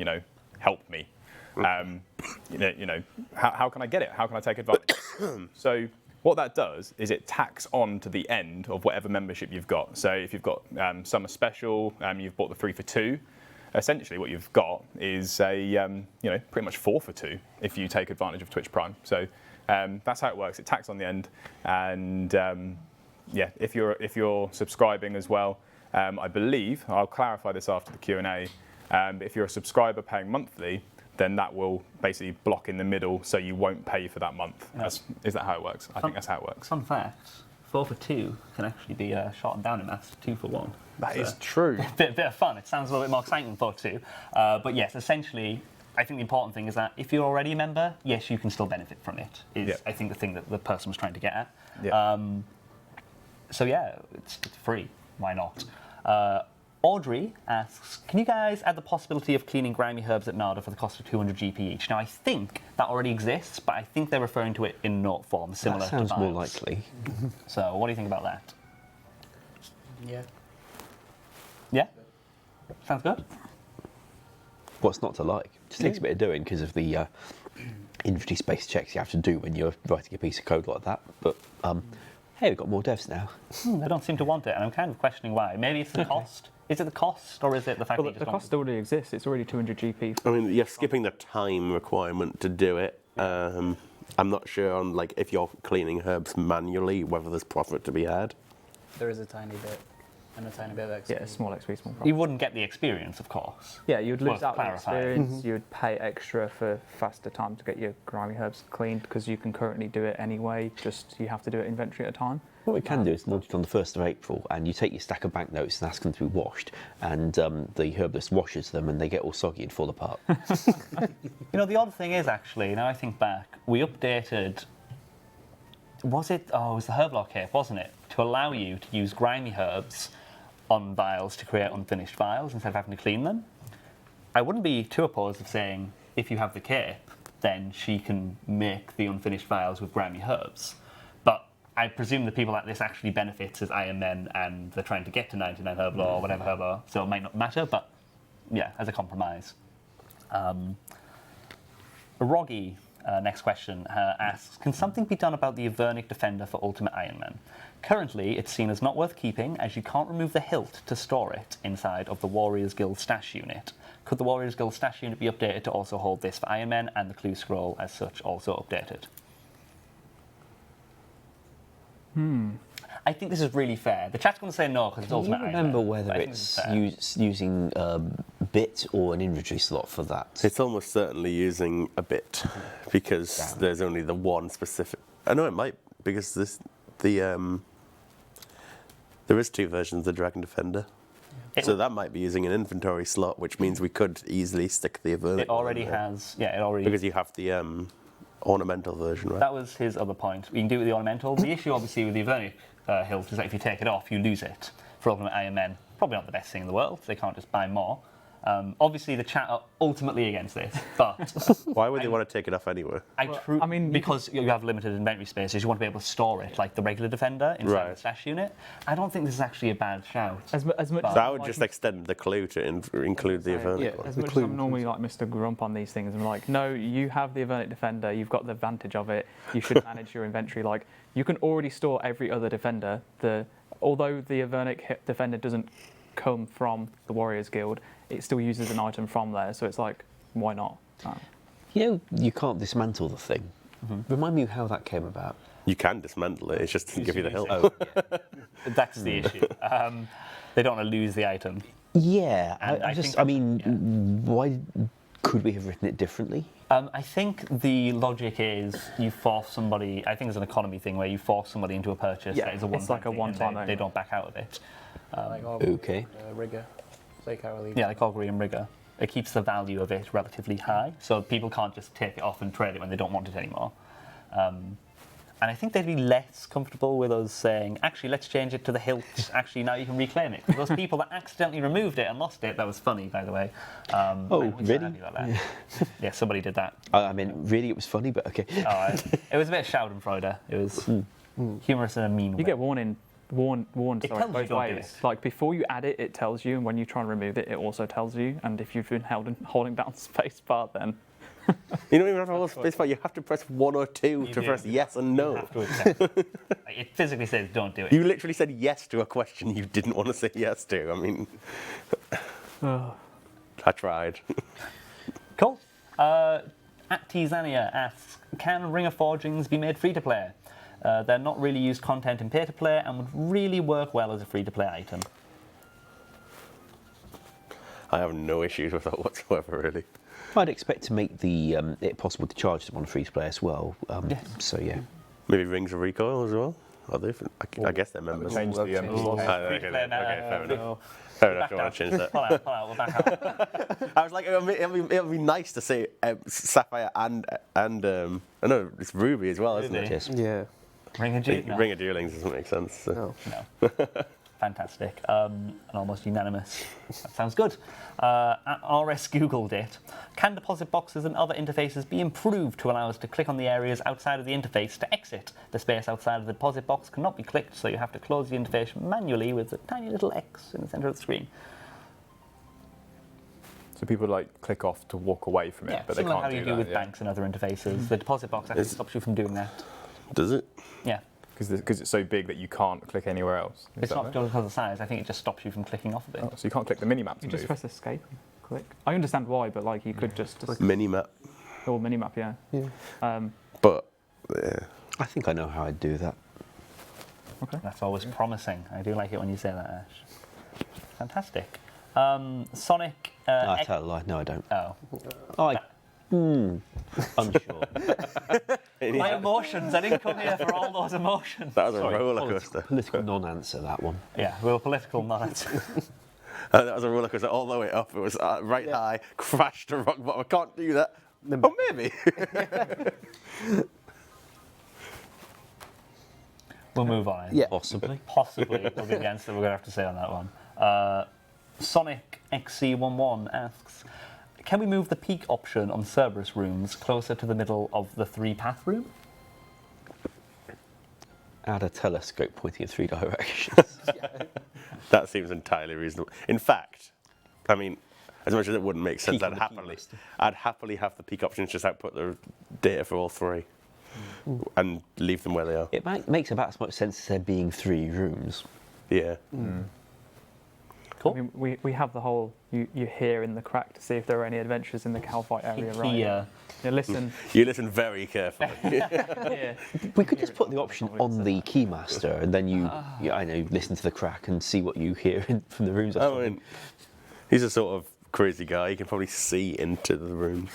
help me? How can I get it? How can I take advantage? So what that does is it tacks on to the end of whatever membership you've got. So if you've got Summer Special, you've bought the 3 for 2. Essentially, what you've got is a pretty much 4 for 2 if you take advantage of Twitch Prime. So that's how it works. It tacks on the end, and if you're subscribing as well, I believe I'll clarify this after the Q&A. If you're a subscriber paying monthly, then that will basically block in the middle, so you won't pay for that month. Yeah. Is that how it works? I think that's how it works. Fun fact: 4 for 2 can actually be shortened down in maths to 2 for 1. That is true. Bit of fun. It sounds a little bit more exciting than 4 for 2. But yes, essentially, I think the important thing is that if you're already a member, yes, you can still benefit from it. I think the thing that the person was trying to get at. Yeah. So yeah, it's free. Why not? Audrey asks, can you guys add the possibility of cleaning grimy herbs at Narda for the cost of 200 GP each? Now, I think that already exists, but I think they're referring to it in note form, similar to That sounds more Vials. likely. So, what do you think about that? Yeah. Yeah? Sounds good? What's not to like? It just takes a bit of doing because of the inventory space checks you have to do when you're writing a piece of code like that. But hey, we've got more devs now. They don't seem to want it, and I'm kind of questioning why. Maybe it's the cost. Is it the cost, or is it the fact Well, that you the just cost already exists. It's already 200 GP. I mean, you're skipping the time requirement to do it. I'm not sure on if you're cleaning herbs manually, whether there's profit to be had. There is a tiny bit, and a tiny bit of XP. Yeah, small XP, small profit. You wouldn't get the experience, of course. Yeah, you'd lose Worth out the clarifying. experience. You'd pay extra for faster time to get your grimy herbs cleaned because you can currently do it anyway. Just you have to do it inventory at a time. What we can do is launch it on the 1st of April, and you take your stack of banknotes and ask them to be washed, and the herbalist washes them, and they get all soggy and fall apart. The odd thing is, actually, now I think back, we updated... it was the Herblore Cape, wasn't it? To allow you to use grimy herbs on vials to create unfinished vials instead of having to clean them. I wouldn't be too opposed of saying, if you have the cape, then she can make the unfinished vials with grimy herbs. But I presume the people that this actually benefits as Iron Men, and they're trying to get to 99 Herblore or whatever Herblore, so it might not matter, but yeah, as a compromise. Roggy, next question, asks, can something be done about the Avernic Defender for Ultimate Iron Man? Currently, it's seen as not worth keeping, as you can't remove the hilt to store it inside of the Warriors Guild stash unit. Could the Warriors Guild stash unit be updated to also hold this for Iron Man, and the clue scroll as such also updated? I think this is really fair. The chat's going to say no because it's Do you Ultimate Iron remember Man, whether but I think this it's is fair. using bit or an inventory slot for that? It's almost certainly using a bit because there's only the one specific. I know it might because there is 2 versions of the Dragon Defender. So that might be using an inventory slot, which means we could easily stick the Avernic. It already has, it already... Because you have the ornamental version, right? That was his other point. We can do it with the ornamental. The issue, obviously, with the Avernic hilt is that if you take it off, you lose it. For Ultimate Iron Men, probably not the best thing in the world. They can't just buy more. Obviously, the chat are ultimately against this, but Why would they want to take it off anyway? I mean, because you have limited inventory spaces, you want to be able to store it like the regular defender inside Right. the stash unit. I don't think this is actually a bad shout. as much as So I would just extend the clue to include the event. Yeah. as much as I'm normally like Mr. Grump on these things, I'm like, no, you have the Avernic Defender, you've got the advantage of it, you should manage your inventory. Like, you can already store every other defender. Although the Avernic Defender doesn't come from the Warriors Guild, it still uses an item from there, so it's like, why not? You know, you can't dismantle the thing. Remind me how that came about. You can dismantle it. It's just to give you the hilt. Oh, yeah. That's the issue. They don't want to lose the item. Yeah, And I think I mean, why could we have written it differently? I think the logic is you force somebody. I think it's an economy thing where you force somebody into a purchase Yeah, that is a it's one-time like a thing and one-time they only. don't back out of it. Like Okay. Rigger. Like our league. Yeah, like augury and rigor. It keeps the value of it relatively high, so people can't just take it off and trade it when they don't want it anymore. And I think they'd be less comfortable with us saying, actually, let's change it to the hilt. Actually, now you can reclaim it. For those people that accidentally removed it and lost it, that was funny, by the way. Oh, I'm really? happy about that. Yeah, somebody did that. I mean, really, it was funny, but okay. It was a bit of Schadenfreude. It was humorous in a mean way. You get warned It sorry, tells you both don't do ways. it. Like, before you add it, it tells you, and when you try and remove it, it also tells you. And if you've been holding down space bar, then You don't even have to hold space bar. You have to press 1 or 2 You to do. press yes and You no. have to accept it. Like, it physically says don't do it. You literally said yes to a question you didn't want to say yes to. I mean, I tried. Cool. At Tizania asks, can Ringer Forgings be made free to play? They're not really used content in pay to play and would really work well as a free to play item. I have no issues with that whatsoever, really. I'd expect to make the it possible to charge them on free to play as well. Yes. So yeah. Maybe Rings of Recoil as well. Are they? I guess they're members. Change the Free to okay, play okay, now. fair enough. No. Fair enough. Back You want to out. change that? Pull out, we're back out. I was like, it'll be nice to say Sapphire and I know it's Ruby as well, isn't Ruby. it? Yes. Yeah. Ring a Duke? No. Ring of Duelings doesn't make sense. So. No. No. Fantastic. And almost unanimous. That sounds good. RS Googled it. Can deposit boxes and other interfaces be improved to allow us to click on the areas outside of the interface to exit? The space outside of the deposit box cannot be clicked, so you have to close the interface manually with a tiny little X in the center of the screen. So people like click off to walk away from it, but they similar can't how you do that. with banks and other interfaces. The deposit box actually Is- stops you from doing that. Does it? Yeah. Because it's so big that you can't click anywhere else. Is It's that not right? just because of size. I think it just stops you from clicking off of it. Oh, so you can't click the mini map to you just move. press escape and click. I understand why, but like you could just Mini map. or minimap, yeah. But yeah. I think I know how I'd do that. Okay. That's always promising. I do like it when you say that, Ash. Fantastic. Sonic. I tell a lie. No, I don't. Oh. Unsure. My emotions. I didn't come here for all those emotions. That was a Sorry. roller coaster. Political non-answer, that one. Yeah, we were political non-answer. That was a roller coaster all the way up. It was right high, crashed to rock bottom. I can't do that. Oh, maybe. We'll move on. Yeah. Possibly. Possibly will be the answer we're going to have to say on that one. Sonic XC11 asks, can we move the peak option on Cerberus rooms closer to the middle of the 3-path room? Add a telescope pointing in 3 directions. That seems entirely reasonable. In fact, I mean, as much as it wouldn't make sense, Peak on the key list. I'd happily have the peak options just output the data for all 3 and leave them where they are. It makes about as much sense as there being 3 rooms. Yeah. Cool. I mean, we have the whole you hear in the crack to see if there are any adventures in the Calfight area, right? Here. Yeah, listen. You listen very carefully. Yeah. We could just put the option on the keymaster, and then I know, listen to the crack and see what you hear from the rooms. Or I something. mean, he's a sort of crazy guy. He can probably see into the rooms.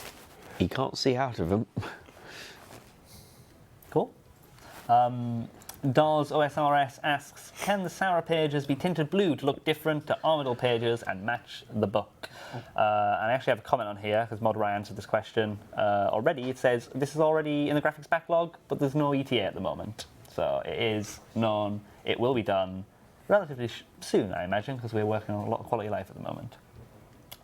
He can't see out of them. Cool. Dars OSRS asks, can the Sarah pages be tinted blue to look different to Armadillo pages and match the book? And I actually have a comment on here, because Mod Rai answered this question already. It says, this is already in the graphics backlog, but there's no ETA at the moment. So it is known, it will be done relatively soon, I imagine, because we're working on a lot of quality of life at the moment.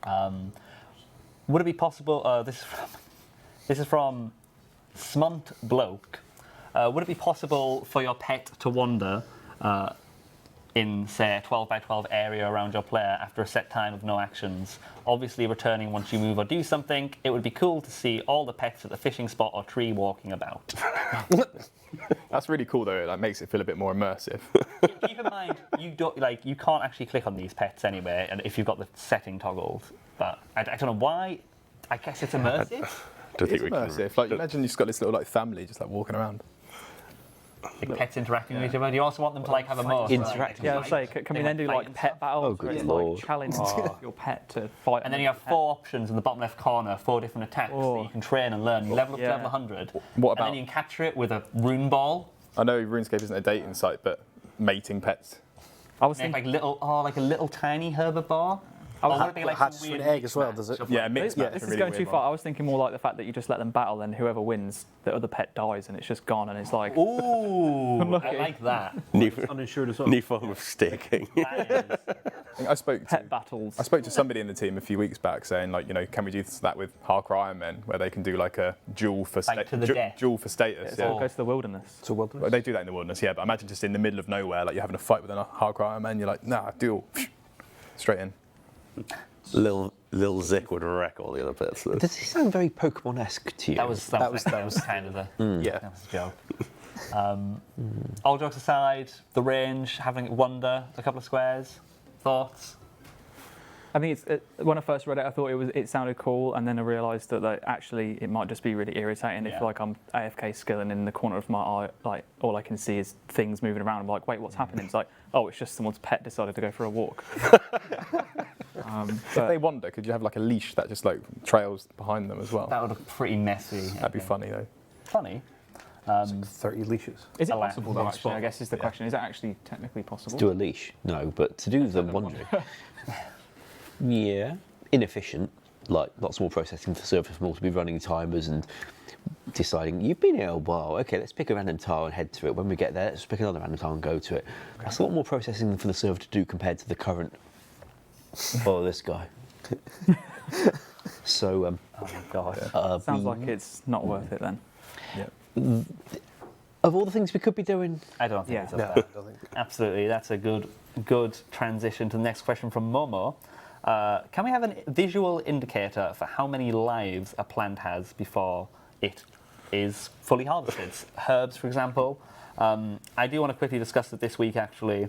Would it be possible? This is from Smont Bloke. Would it be possible for your pet to wander in, say, a 12 by 12 area around your player after a set time of no actions, obviously returning once you move or do something? It would be cool to see all the pets at the fishing spot or tree walking about. That's really cool though. It like, makes it feel a bit more immersive. Keep in mind, you can't actually click on these pets anyway, and if you've got the setting toggled. But I don't know why. I guess it's immersive. It's immersive. Like imagine you've just got this little like family just like walking around. Like pets interacting with each other. Do you also want them to like have a mode? Interacting. Yeah, I was like, can we then do like pet battles good where it's lord. like challenge your pet to fight? And then you have 4 options in the bottom left corner, 4 different attacks that you can train and learn. You level up to level 100. What And about? then you can capture it with a rune ball. I know RuneScape isn't a dating site, but mating pets. I was Make thinking, like a little tiny herbivore. I was Or would it be like hatch some an weird egg as well, mixmatch does it? of Yeah, like- mixed this match. is going too far. I was thinking more like the fact that you just let them battle, and whoever wins, the other pet dies, and it's just gone, and it's like, Ooh, I Unlucky. like that. Uninsured as well. New form of staking. That is- I spoke pet battles. I spoke to somebody in the team a few weeks back saying like, can we do that with Hardcore Iron Men, where they can do like a duel for Like to the death. duel for status. So Yeah. go to the wilderness. So well Well, they do that in the wilderness, yeah. But imagine just in the middle of nowhere, like you're having a fight with a Hardcore Iron Man. You're like, nah, duel, straight in. Lil Zick would wreck all the other pets. though. Does he sound very Pokemon-esque to you? that was kind of the Yeah. that was a joke. All jokes aside, the range, having it wander a couple of squares. Thoughts? I think when I first read it, I thought it sounded cool, and then I realised that actually it might just be really irritating if Yeah. like I'm AFK skilling in the corner of my eye, like all I can see is things moving around. I'm like, wait, what's happening? It's like, oh, it's just someone's pet decided to go for a walk. If they wander, could you have like a leash that just like trails behind them as well? That would look pretty messy. That'd be funny though. Funny. 30 leashes. Is it Allow- possible though? Actually, I guess is the question. Is it actually technically possible? Do a leash? No, but to do the wandering. Yeah, inefficient. Like lots more processing for surface more to be running timers and deciding you've been here a while. Okay, let's pick a random tile and head to it. When we get there, let's pick another random tile and go to it. That's a lot more processing for the server to do compared to the current. Follow this guy. So, Oh my god. Sounds like it's not worth it then. of all the things we could be doing, I don't think Yeah. it's No, up I there. don't think. Absolutely, that's a good transition to the next question from Momo. Can we have a visual indicator for how many lives a plant has before it is fully harvested? Herbs, for example. I do want to quickly discuss that this week, actually.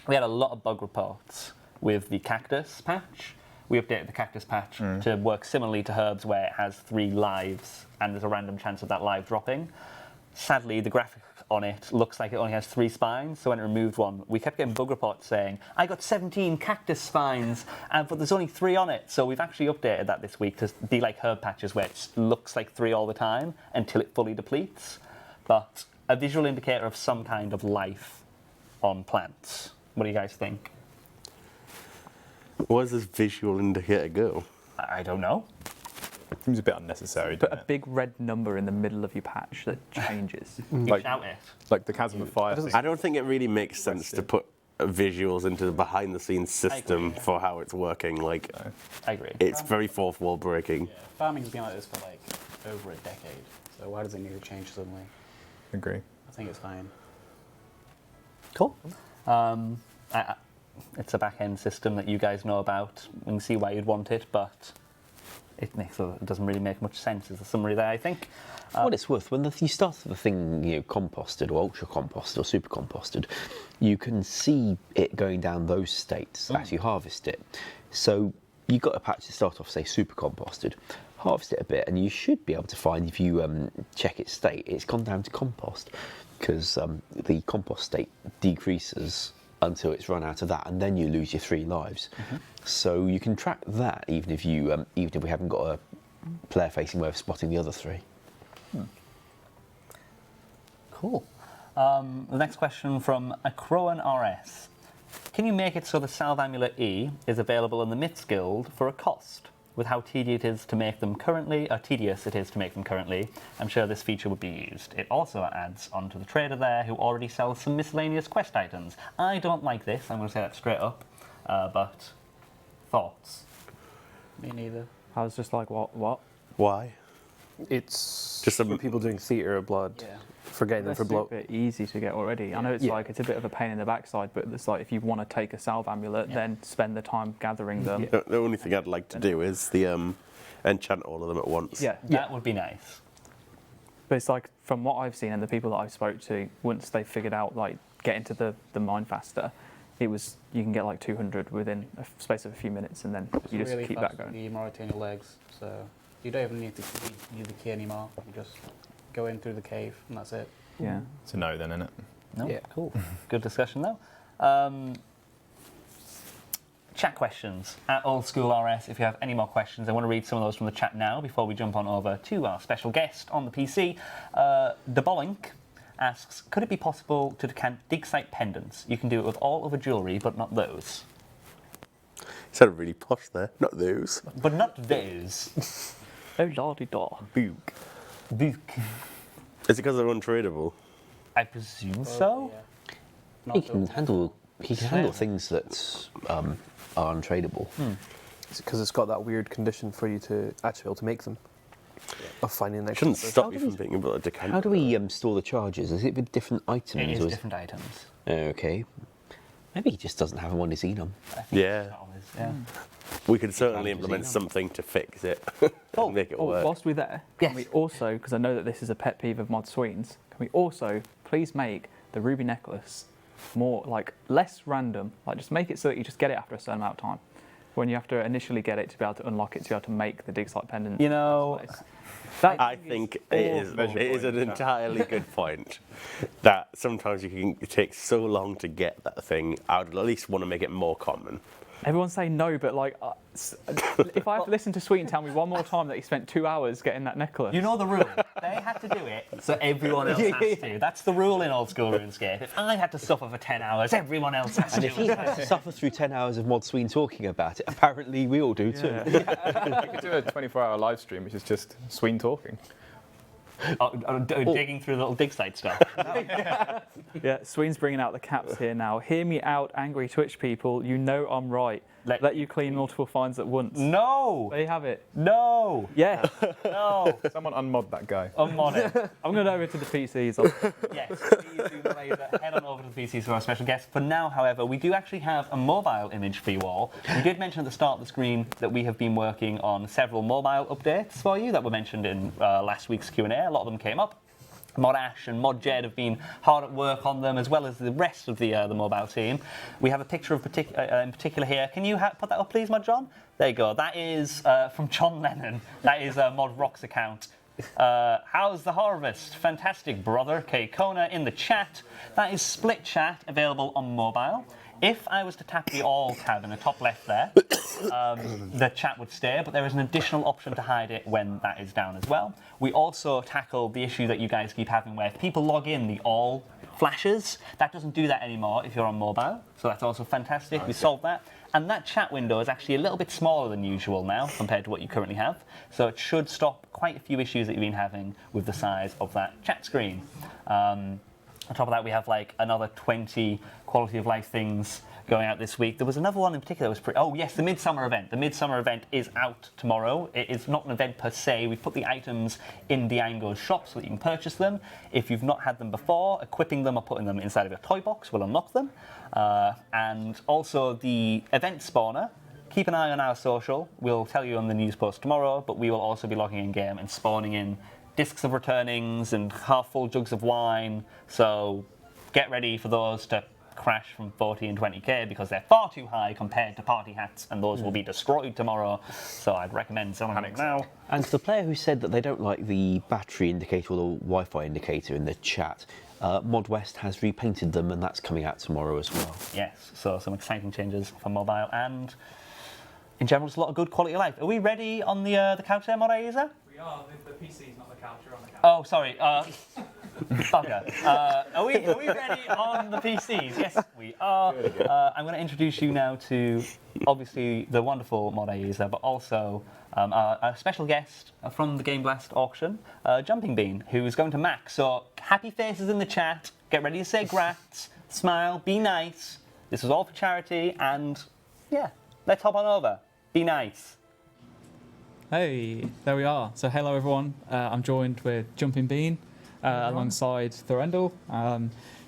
We had a lot of bug reports with the cactus patch. We updated the cactus patch to work similarly to herbs, where it has 3 lives and there's a random chance of that live dropping. Sadly, the graphic on it looks like it only has 3 spines, so when it removed one, we kept getting bug reports saying, I got 17 cactus spines, but there's only 3 on it. So we've actually updated that this week to be like herb patches, where it looks like 3 all the time until it fully depletes. But a visual indicator of some kind of life on plants. What do you guys think? Where does this visual indicator go? I don't know. Seems a bit unnecessary. Put a doesn't it? big red number in the middle of your patch that changes. You Like- shout it. Like the Chasm of Fire thing. I don't think it really makes sense to put visuals into the behind-the-scenes system for how it's working. Like, I agree. it's very fourth wall breaking. Farming's been like this for like over a decade, so why does it need to change suddenly? Agree. I think it's fine. Cool. It's a back-end system that you guys know about. We can see why you'd want it, but it doesn't really make much sense. Is the summary there, I think. for what it's worth, when you start the thing, composted or ultra composted or super composted, you can see it going down those states as you harvest it. So you've got a patch to start off, say, super composted, harvest it a bit, and you should be able to find, if you check its state, it's gone down to compost, because the compost state decreases until it's run out of that, and then you lose your 3 lives. So you can track that even if we haven't got a player-facing way of spotting the other 3. Cool. The next question from Acroan RS. Can you make it so the Salve Amulet E is available in the Myths Guild for a cost? With how tedious it is to make them currently, I'm sure this feature would be used. It also adds onto the trader there, who already sells some miscellaneous quest items. I don't like this, I'm going to say that straight up, but thoughts? Me neither. I was just like, what? Why? It's Just just some- for people doing theatre of blood, Yeah. forgetting them They're for blow. super easy to get already. I know it's Yeah. like it's a bit of a pain in the backside, but it's like if you want to take a salve amulet, then spend the time gathering them. The only thing I'd like to do is the enchant all of them at once. Yeah. That would be nice. But it's like from what I've seen and the people that I've spoke to, once they figured out like get into the mine faster, it was you can get like 200 within a space of a few minutes, and then you just really keep fast that going. with the Mauritania legs, so you don't even need to use the key anymore. You just go in through the cave, and that's it. Yeah. It's a no then, isn't it? No? Yeah. Cool. Good discussion, though. Chat questions at Old School RS. If you have any more questions, I want to read some of those from the chat now before we jump on over to our special guest on the PC. Debolink asks, could it be possible to decant dig site pendants? You can do it with all other jewellery, but not those. You sounded really posh there. Not those. But not those. Oh lordy da. Book. Book. Is it because they're untradeable? I presume so. Yeah. He Not can so- handle things that are untradeable. Is it because it's got that weird condition for you to actually be able to make them? Of finding an extra. Shouldn't stop How you do from being able to decant. How do we store the charges? Is it with different items? It is or different items. Okay. Maybe he just doesn't have them on his Xenon. I think Yeah. that one is, yeah. We could certainly Advantages, implement yeah. something to fix it. and make it Oh, work. whilst we're there, Yes. can we also, because I know that this is a pet peeve of Mod Sweens, can we also please make the ruby necklace more, like, less random? Like, just make it so that you just get it after a certain amount of time. When you have to initially get it to be able to unlock it, to be able to make the dig site pendant. You know, That I thing think is it awful. is an entirely good point that sometimes it takes so long to get that thing. I would at least want to make it more common. Everyone's saying no, but like, if I have to listen to Sweet and tell me one more time that he spent 2 hours getting that necklace. you know the rule. They had to do it, so everyone else has to. That's the rule in Old School RuneScape. If I had to suffer for 10 hours, everyone else has And to. if he has to suffer through 10 hours of Mod Sween talking about it, apparently we all do too. You could do a 24-hour live stream, which is just Sween talking. Digging through little dig site stuff. Yeah, Sween's bringing out the caps here now. Hear me out, angry Twitch people. You know I'm right. Let you clean multiple finds at once. No! There you have it. No! Yeah, No! Someone unmod that guy. I'm on it. I'm going over to the PCs. Yes, please do head on over to the PCs for our special guest. For now, however, we do actually have a mobile image for you all. We did mention at the start of the screen that we have been working on several mobile updates for you that were mentioned in last week's Q&A. A lot of them came up. Mod Ash and Mod Jed have been hard at work on them, as well as the rest of the mobile team. We have a picture of in particular here. Can you put that up, please, Mod John? There you go. That is from John Lennon. That is Mod Rock's account. How's the harvest? Fantastic, brother. K Kona in the chat. That is split chat, available on mobile. If I was to tap the all tab in the top left there, the chat would stay, but there is an additional option to hide it when that is down as well. We also tackled the issue that you guys keep having where if people log in, the all flashes. That doesn't do that anymore if you're on mobile, so that's also fantastic. We solved that. And that chat window is actually a little bit smaller than usual now compared to what you currently have, so it should stop quite a few issues that you've been having with the size of that chat screen. On top of that, we have like another 20 quality of life things going out this week. There was another one in particular that was pretty... Oh, yes, the Midsummer event. The Midsummer event is out tomorrow. It is not an event per se. We've put the items in Diango's shop so that you can purchase them. If you've not had them before, equipping them or putting them inside of your toy box will unlock them. And also the event spawner. Keep an eye on our social. We'll tell you on the news post tomorrow, but we will also be logging in game and spawning in discs of returnings and half-full jugs of wine. So get ready for those to crash from 40 and 20k because they're far too high compared to party hats, and those will be destroyed tomorrow. So I'd recommend selling them now. And to the player who said that they don't like the battery indicator or the Wi-Fi indicator in the chat, Mod West has repainted them, and that's coming out tomorrow as well. Yes, so some exciting changes for mobile and in general just a lot of good quality of life. Are we ready on the couch there, Mod user? We are. The PC's not the couch, you're on the couch. Oh, sorry. Bugger. Are we ready on the PCs? Yes, we are. I'm going to introduce you now to, obviously, the wonderful Mod user, but also a special guest from the Game Blast auction, Jumping Bean, who is going to Max. So, happy faces in the chat. Get ready to say grats, smile, be nice. This is all for charity, and yeah, let's hop on over. Be nice. Hey, there we are. So hello everyone. I'm joined with Jumping Bean alongside Thorendal.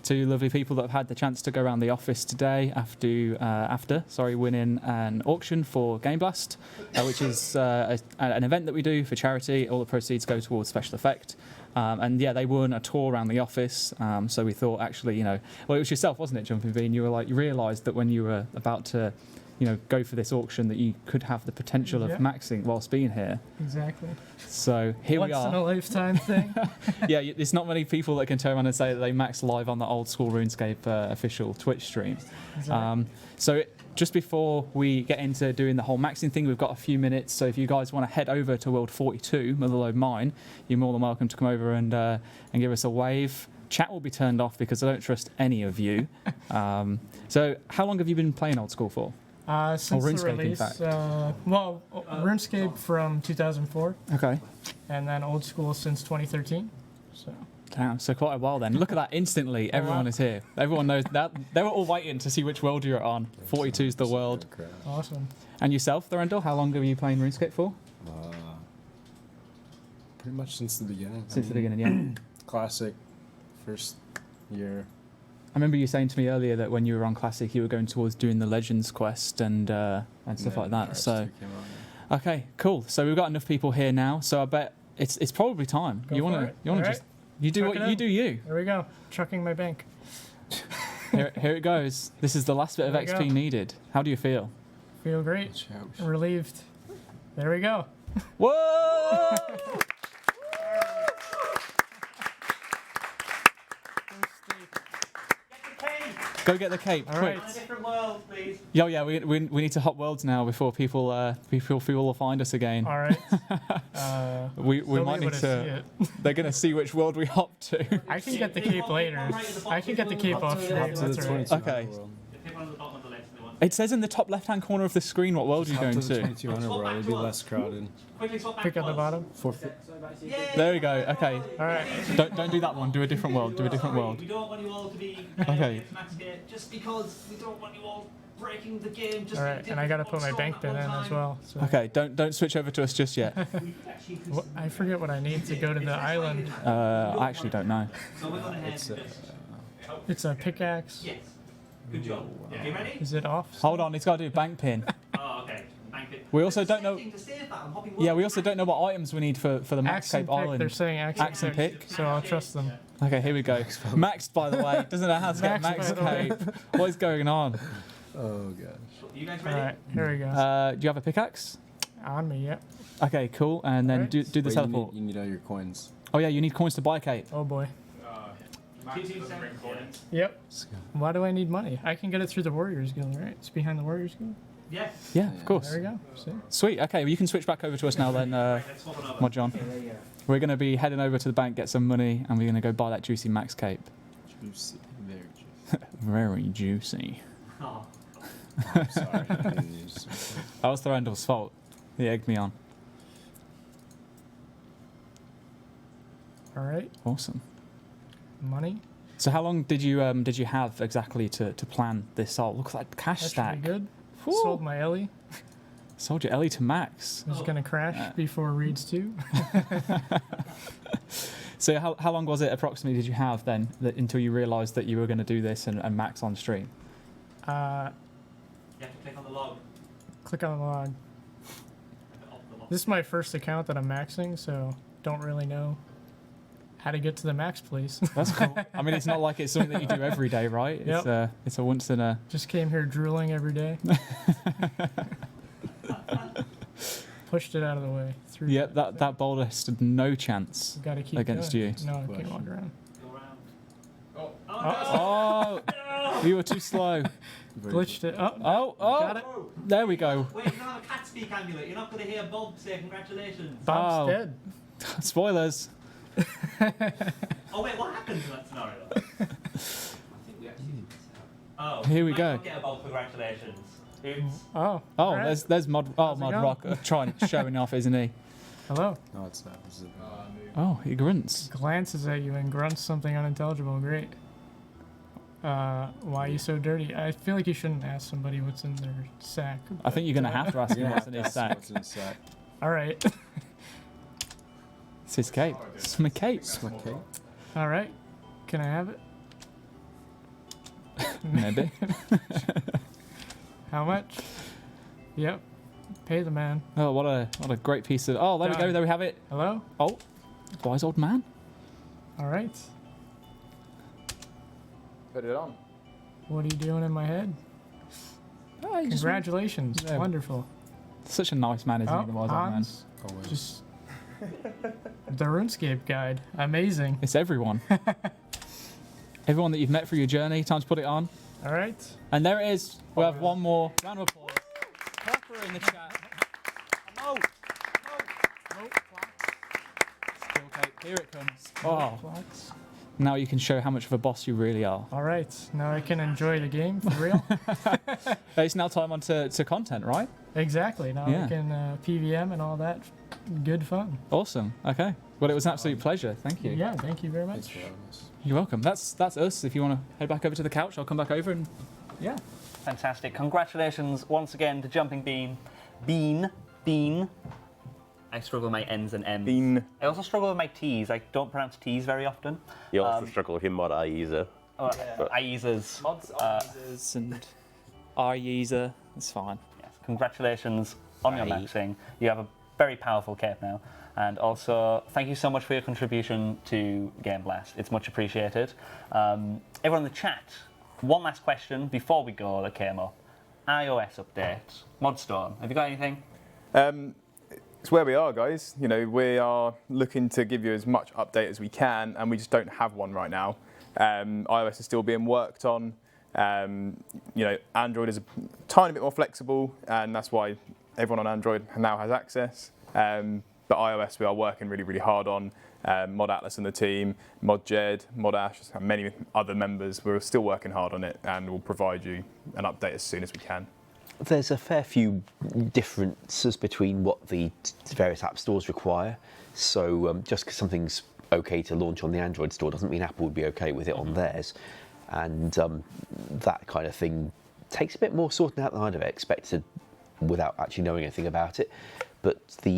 Two lovely people that have had the chance to go around the office today after winning an auction for Game Blast, which is an event that we do for charity. All the proceeds go towards special effect. And yeah, they won a tour around the office. So we thought, actually, well, it was yourself, wasn't it, Jumping Bean? You realised that when you were about to, go for this auction, that you could have the potential of maxing whilst being here. Exactly. So here we are. Once in a lifetime thing. Yeah, there's not many people that can turn around and say that they max live on the Old School RuneScape official Twitch stream. Exactly. Just before we get into doing the whole maxing thing, we've got a few minutes. So if you guys want to head over to World 42, Motherlode Mine, you're more than welcome to come over and give us a wave. Chat will be turned off because I don't trust any of you. So how long have you been playing Old School for? Since the RuneScape, release, in fact. RuneScape from 2004, Okay. and then Old School since 2013. So Damn, so quite a while then. Look at that, instantly, everyone is here. Everyone knows that. They were all waiting to see which world you're on. 42's the world. awesome. And yourself, Thorendal, how long have you playing RuneScape for? Pretty much since the beginning. Since the beginning, yeah. Classic, first year. I remember you saying to me earlier that when you were on Classic, you were going towards doing the Legends quest and stuff like that. So, okay, cool. So we've got enough people here now. So I bet it's probably time. Go You for want it. to All right. just you do Chuck what it you in. do. You. Here we go. Chucking my bank. Here it goes. This is the last bit of There we XP go. needed. How do you feel? Feel great. Relieved. There we go. Whoa! Go get the cape, All quick. right. Different world, please. Yo, yeah, we need to hop worlds now before people will find us again. All right. We They'll might be need able to. see it. They're gonna see which world we hop to. I can get the cape later. I can get the cape off stream. Up to the That's all right. 2200 Okay. world. Pick one at the bottom of the list. It says in the top left-hand corner of the screen what world you're Up going to the to. 2200 world. It'll be less crowded. Quickly swap back Pick to at the us. bottom. There we go. Okay. All right. Don't do that one. Do a different world. Do a different world. We don't want you all to be Okay. max game just because we don't want you all breaking the game. Just All right. And I got to put my bank bin in as well. So. Okay. Don't switch over to us just yet. I forget what I need to go to the island. I actually don't know. So we're going ahead. It's a pickaxe. Yes. Good job. Yeah. You ready? Is it off? Hold on. It's got to do a bank pin. Oh, okay. Bank it. We also don't know. To save that, I'm hopping Yeah, we also don't know what items we need for the Max Axe and Cape pick. They're Island. saying axe, Axe and pick. So I'll trust them. Okay, here we go. Maxed, by the way. Doesn't know how to get Max Maxed, by the Cape. What is going on? Oh gosh. You guys All ready? right. Here we go. Do you have a pickaxe? On me. Yep. Okay, cool. And then Alright. do the Wait, teleport. You need all your coins. Oh yeah, you need coins to buy a cape. Oh boy. Yep. Yep. Why do I need money? I can get it through the Warriors Guild, right? It's behind the Warriors Guild. Yeah. Yeah, of course. There we go. See? Sweet. Okay, well, you can switch back over to us now then, Let's swap it over. Mod John. We're going to be heading over to the bank, get some money, and we're going to go buy that juicy Max Cape. Juicy. Very juicy. Very juicy. Oh. I'm sorry. I didn't use- That was Thorendal's fault. He egged me on. All right. Awesome. Money. So how long did you have exactly to plan this all? Looks like cash That's stack. pretty good. Whew. Sold my Ellie. Sold your Ellie to Max. It's gonna crash before Reeds 2. So how long was it approximately did you have then until you realised that you were going to do this and Max on stream? You have to click on the log. Click on the log. Off the log. This is my first account that I'm maxing, so don't really know how to get to the max place. That's cool. I mean, it's not like it's something that you do every day, right? Yep. It's a once in a... Just came here drooling every day. Pushed it out of the way. Through Yep, that boulder stood no chance Got to keep against going. you. No, I can't walk around. Go around. Oh. Oh, you were too slow. Glitched it. Oh, Oh, got it. there we go. Wait, you don't have a cat speak amulet. You're not going to hear Bob say congratulations. Bob's Oh. dead. Spoilers. Oh wait, what happened in that scenario? Oh, Here we might go. not get a Bob congratulations. Oops. Oh. Oh, alright. there's Mod How's it Mod going? Rock trying showing off, isn't he? Hello. No, it's not. It's Oh, he grunts. Glances at you and grunts something unintelligible. Great. Why are you so dirty? I feel like you shouldn't ask somebody what's in their sack. I think you're gonna have to ask him what's in his sack. What's in the sack? All right. It's his cape. It's my cape. Okay. All right. Can I have it? Maybe. How much? Yep. Pay the man. Oh, what a great piece of. Oh, there we go. Done. There we have it. Hello? Oh, wise old man. All right. Put it on. What are you doing in my head? Oh, he's just Congratulations. Yeah. Wonderful. such a nice man, isn't he? Oh, The wise old man. Hans, Always. just the RuneScape guide. Amazing. It's everyone. Everyone that you've met through your journey. Time to put it on. All right. And there it is. We have one more round of applause. Pepper in the chat. No. Still cape. Here it comes. Oh. Now you can show how much of a boss you really are. All right. Now I can enjoy the game for real. It's now time on to content, right? Exactly. Now Yeah. we can PVM and all that. Good fun. Awesome. Okay. Well, it was an absolute pleasure. Thank you. Yeah. Thank you very Thanks much. for having us. You're welcome. That's us. If you want to head back over to the couch, I'll come back over and yeah. Fantastic. Congratulations once again to Jumping Bean. Bean. I struggle with my N's and M's. Bean. I also struggle with my T's. I don't pronounce T's very often. You also struggle with him mod IESA. IESA's. Mods, users, and our user. It's fine. Yes. Congratulations on your Aye. maxing. You have a very powerful cape now. And also, thank you so much for your contribution to Game Blast. It's much appreciated. Everyone in the chat, one last question before we go that came up. iOS update. Modstorm, have you got anything? It's where we are, guys. You know, we are looking to give you as much update as we can, and we just don't have one right now. iOS is still being worked on. You know, Android is a tiny bit more flexible, and that's why everyone on Android now has access. But iOS, we are working really, really hard on. Mod Atlas and the team, Mod Jed, Mod Ash, and many other members. We're still working hard on it, and we'll provide you an update as soon as we can. There's a fair few differences between what the various app stores require. So just because something's okay to launch on the Android store doesn't mean Apple would be okay with it on theirs. And that kind of thing takes a bit more sorting out than I'd have expected without actually knowing anything about it. But the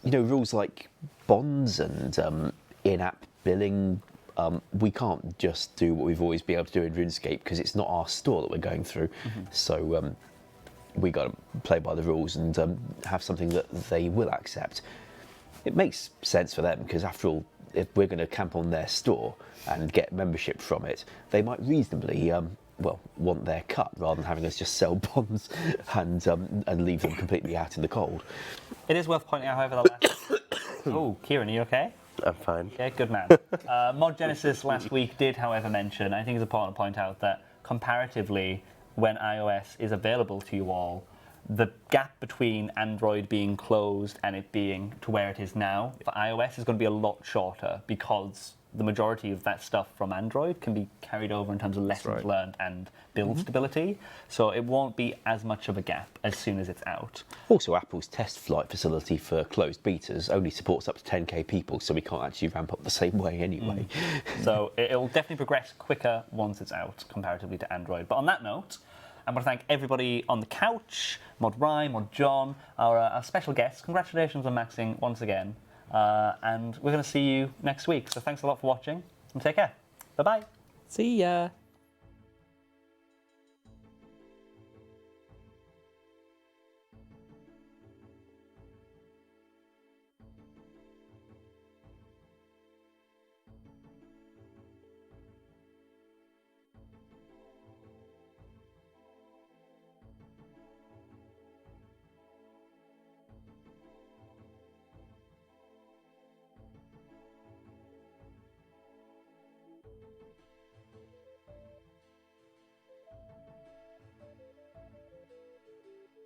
you know, rules like bonds and in-app billing, we can't just do what we've always been able to do in RuneScape because it's not our store that we're going through. So we got to play by the rules and have something that they will accept. It makes sense for them because, after all, if we're going to camp on their store and get membership from it, they might reasonably well, want their cut rather than having us just sell bonds and leave them completely out in the cold. It is worth pointing out, however, the last... Oh, Kieran, are you okay? I'm fine. Yeah, good man. Mod Genesis last week did, however, mention, I think it's important to point out that comparatively, when iOS is available to you all, the gap between Android being closed and it being to where it is now for iOS is going to be a lot shorter because the majority of that stuff from Android can be carried over in terms of lessons learned and build stability. So it won't be as much of a gap as soon as it's out. Also, Apple's test flight facility for closed betas only supports up to 10k people, so we can't actually ramp up the same way anyway. So it'll definitely progress quicker once it's out comparatively to Android. But on that note, I want to thank everybody on the couch, Mod Ryan, Mod John, our special guests. Congratulations on maxing once again. And we're going to see you next week. So thanks a lot for watching and take care. Bye-bye. See ya.